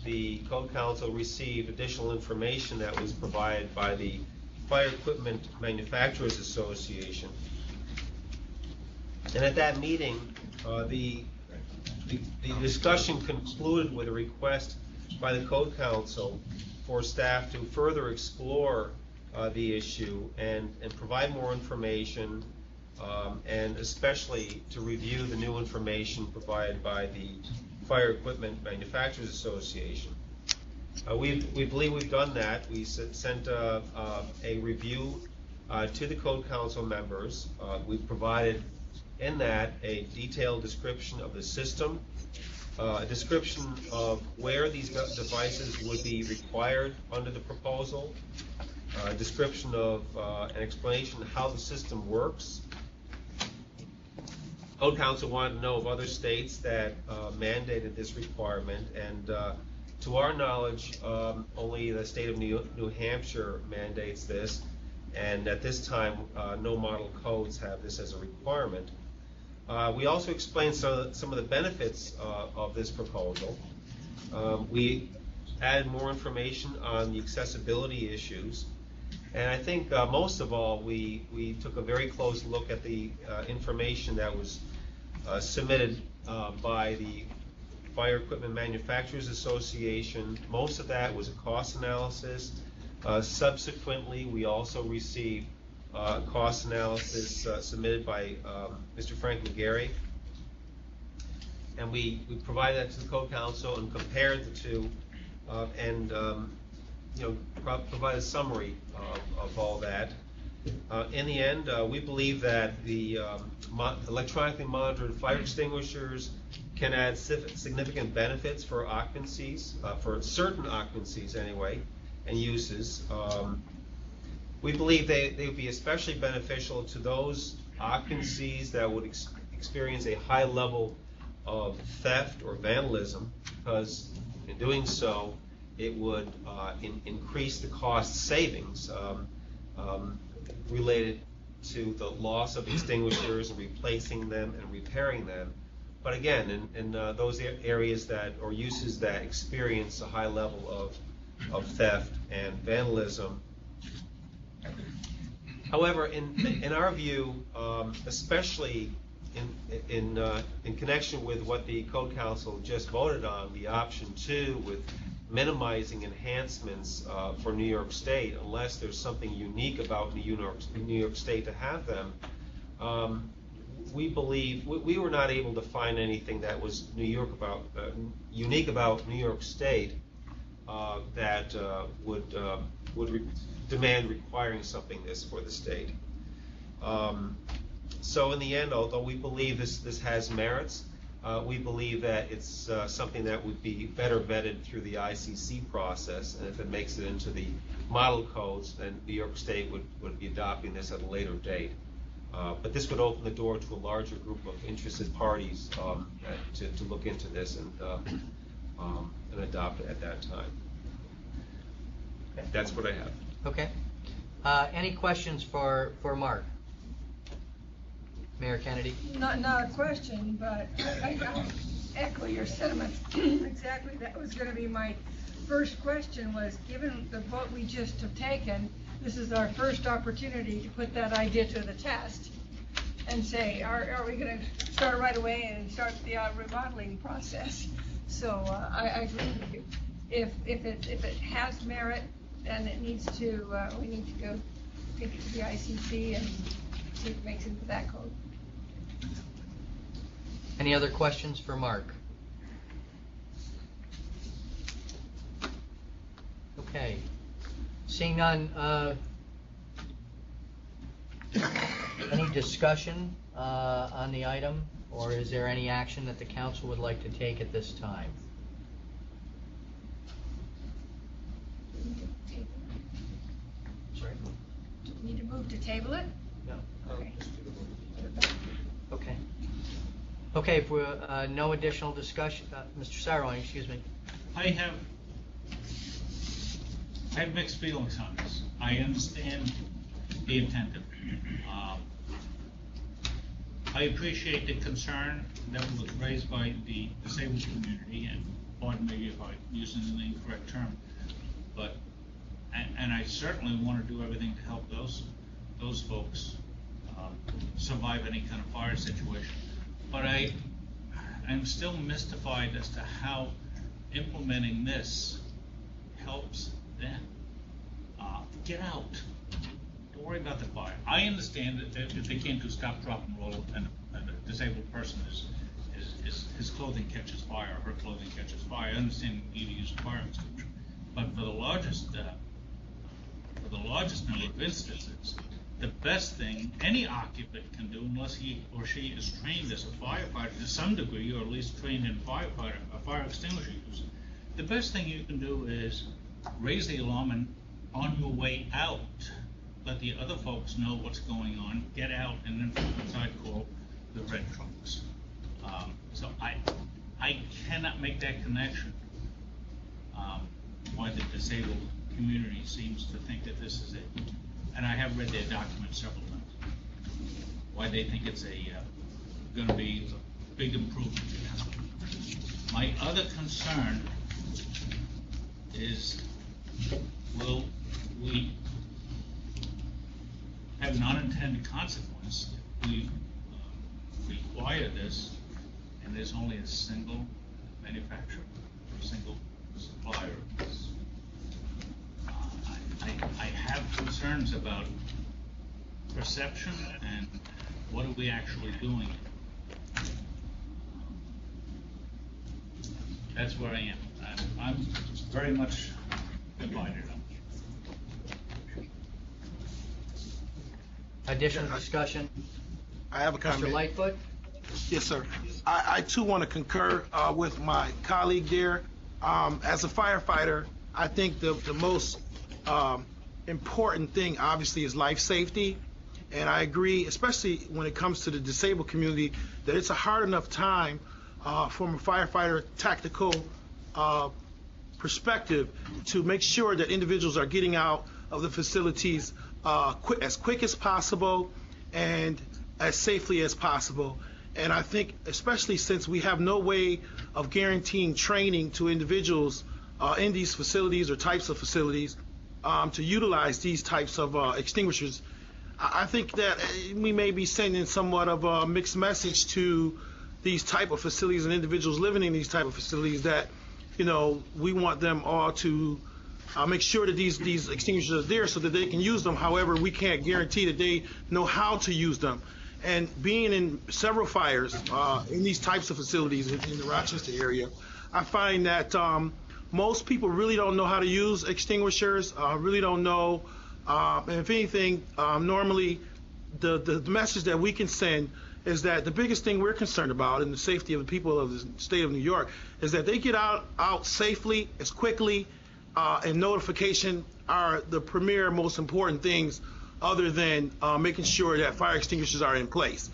the Code Council received additional information that was provided by the Fire Equipment Manufacturers Association. And at that meeting, the discussion concluded with a request by the Code Council for staff to further explore the issue and provide more information, and especially to review the new information provided by the Fire Equipment Manufacturers Association. We believe we've done that. We sent a review to the Code Council members. We've provided in that a detailed description of the system, a description of where these devices would be required under the proposal, a description of an explanation of how the system works. Code Council wanted to know of other states that mandated this requirement, and to our knowledge, only the state of New Hampshire mandates this, and at this time, no model codes have this as a requirement. We also explained some of the benefits of this proposal. We added more information on the accessibility issues, and I think most of all, we took a very close look at the information that was submitted by the Fire Equipment Manufacturers Association. Most of that was a cost analysis. Subsequently, we also received cost analysis submitted by Mr. Frank McGarry, and we provided that to the Code Council and compared the two, and provide a summary of all that. In the end, we believe that the electronically monitored fire extinguishers can add significant benefits for occupancies, for certain occupancies anyway, and uses. We believe they would be especially beneficial to those occupancies that would experience a high level of theft or vandalism, because in doing so, it would increase the cost savings related to the loss of extinguishers and replacing them and repairing them. But again, in those areas that or uses that experience a high level of theft and vandalism. However, in our view, especially in connection with what the Code Council just voted on, the option 2 with minimizing enhancements for New York State, unless there's something unique about New York State to have them, we believe we were not able to find anything that was unique about New York State that would demand requiring something this for the state. So in the end, although we believe this has merits, we believe that it's something that would be better vetted through the ICC process, and if it makes it into the model codes, then New York State would be adopting this at a later date. But this would open the door to a larger group of interested parties to look into this and adopt it at that time. That's what I have. Okay. Any questions for Mark? Mayor Kennedy? Not a question, but I echo your sentiments. Exactly, that was gonna be my first question, was given the vote we just have taken, this is our first opportunity to put that idea to the test and say, are we gonna start right away and start the remodeling process? So I agree with you. If it has merit, then it needs to, we need to go take it to the ICC and see if it makes it into that code. Any other questions for Mark? Okay. Seeing none, any discussion on the item, or is there any action that the council would like to take at this time? Sorry? Do we need to move to table it? No. Okay. Okay. Okay, if we're, no additional discussion, Mr. Saroway, excuse me. I have mixed feelings on this. I understand the intent of it. I appreciate the concern that was raised by the disabled community, and pardon me if I'm using the incorrect term, but, and I certainly want to do everything to help those folks survive any kind of fire situation. But I'm still mystified as to how implementing this helps them. Get out. Don't worry about the fire. I understand that if they can't do stop, drop, and roll, and a disabled person his clothing catches fire, or her clothing catches fire. I understand you need to use a fire extinguisher. But for the largest number of instances, the best thing any occupant can do, unless he or she is trained as a firefighter to some degree, or at least trained in fire extinguisher use, the best thing you can do is raise the alarm and on your way out, let the other folks know what's going on, get out, and then from inside call the red trucks. So I cannot make that connection. Why the disabled community seems to think that this is it. And I have read their documents several times. Why they think it's going to be a big improvement. My other concern is, will we have an unintended consequence if we require this and there's only a single manufacturer, or a single supplier of this? I have concerns about perception and what are we actually doing. That's where I am. I'm very much divided on this. Additional discussion? I have a comment. Mr. Lightfoot? Yes, sir. I too want to concur with my colleague there. As a firefighter, I think the most important thing obviously is life safety. And I agree, especially when it comes to the disabled community, that it's a hard enough time from a firefighter tactical perspective to make sure that individuals are getting out of the facilities as quick as possible and as safely as possible. And I think, especially since we have no way of guaranteeing training to individuals in these facilities or types of facilities to utilize these types of extinguishers, I think that we may be sending somewhat of a mixed message to these type of facilities and individuals living in these type of facilities that, you know, we want them all to make sure that these extinguishers are there so that they can use them. However, we can't guarantee that they know how to use them. And being in several fires in these types of facilities in the Rochester area, I find that most people really don't know how to use extinguishers, really don't know. And if anything, normally the message that we can send is that the biggest thing we're concerned about in the safety of the people of the state of New York is that they get out safely, as quickly, and notification are the premier, most important things other than making sure that fire extinguishers are in place.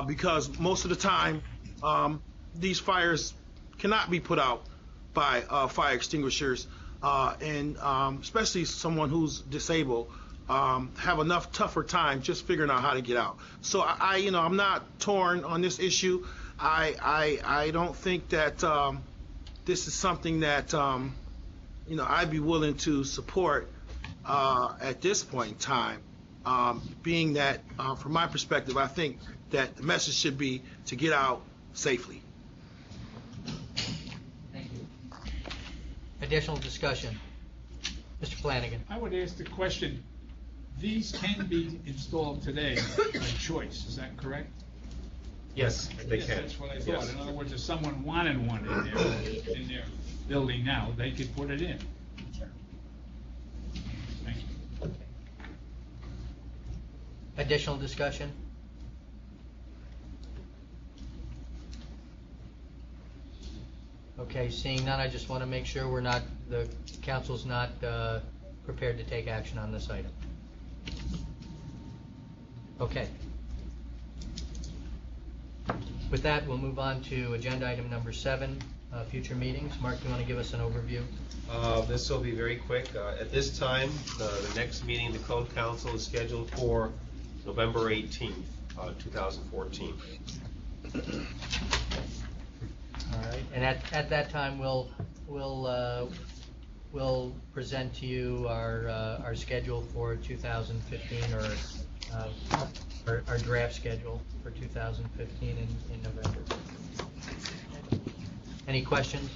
Because most of the time, these fires cannot be put out by fire extinguishers, and especially someone who's disabled have enough tougher time just figuring out how to get out. So I'm not torn on this issue. I don't think that this is something that I'd be willing to support at this point in time. Being that, from my perspective, I think that the message should be to get out safely. Thank you. Additional discussion. Mr. Flanagan. I would ask the question, these can be installed today by choice, is that correct? Yes, they Yes, can. that's what I thought. Yes. In other words, if someone wanted one in their building now, they could put it in. Thank you. Additional discussion? Okay, seeing none, I just want to make sure the council's not prepared to take action on this item. Okay. With that, we'll move on to agenda item number 7, future meetings. Mark, do you want to give us an overview? This will be very quick. At this time, the next meeting of the Code Council is scheduled for November 18th, 2014. All right, and at that time, we'll present to you our schedule for 2015, or our draft schedule for 2015 in November. Any questions?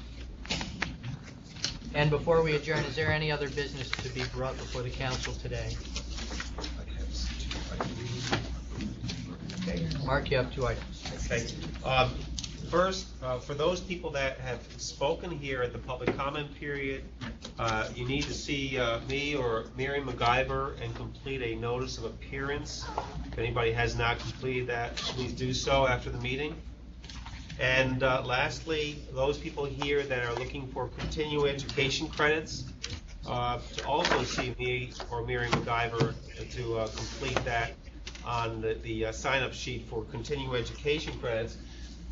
And before we adjourn, is there any other business to be brought before the council today? Okay, Mark, you have 2 items. Okay. First, for those people that have spoken here at the public comment period, you need to see me or Mary MacGyver and complete a notice of appearance. If anybody has not completed that, please do so after the meeting. And lastly, those people here that are looking for continuing education credits, to also see me or Mary MacGyver to complete that on the sign-up sheet for continuing education credits.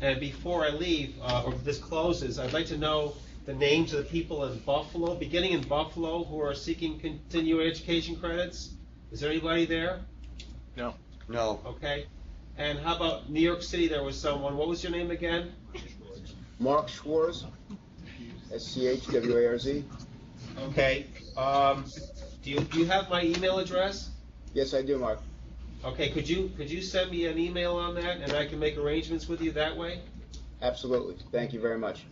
And before I leave, or this closes, I'd like to know the names of the people in Buffalo, beginning in Buffalo, who are seeking continuing education credits. Is there anybody there? No. No. Okay. And how about New York City? There was someone. What was your name again? Mark Schwarz, SCHWARZ. Okay. Do you have my email address? Yes, I do, Mark. Okay. Could you send me an email on that, and I can make arrangements with you that way? Absolutely. Thank you very much.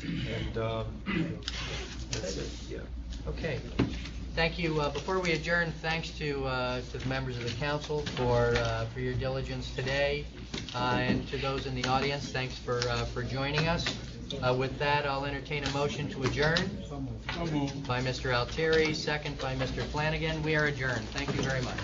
And that's it. Yeah. Okay. Thank you. Before we adjourn, thanks to the members of the council for your diligence today, and to those in the audience, thanks for joining us. With that, I'll entertain a motion to adjourn. So moved. By Mr. Altieri, second by Mr. Flanagan. We are adjourned. Thank you very much.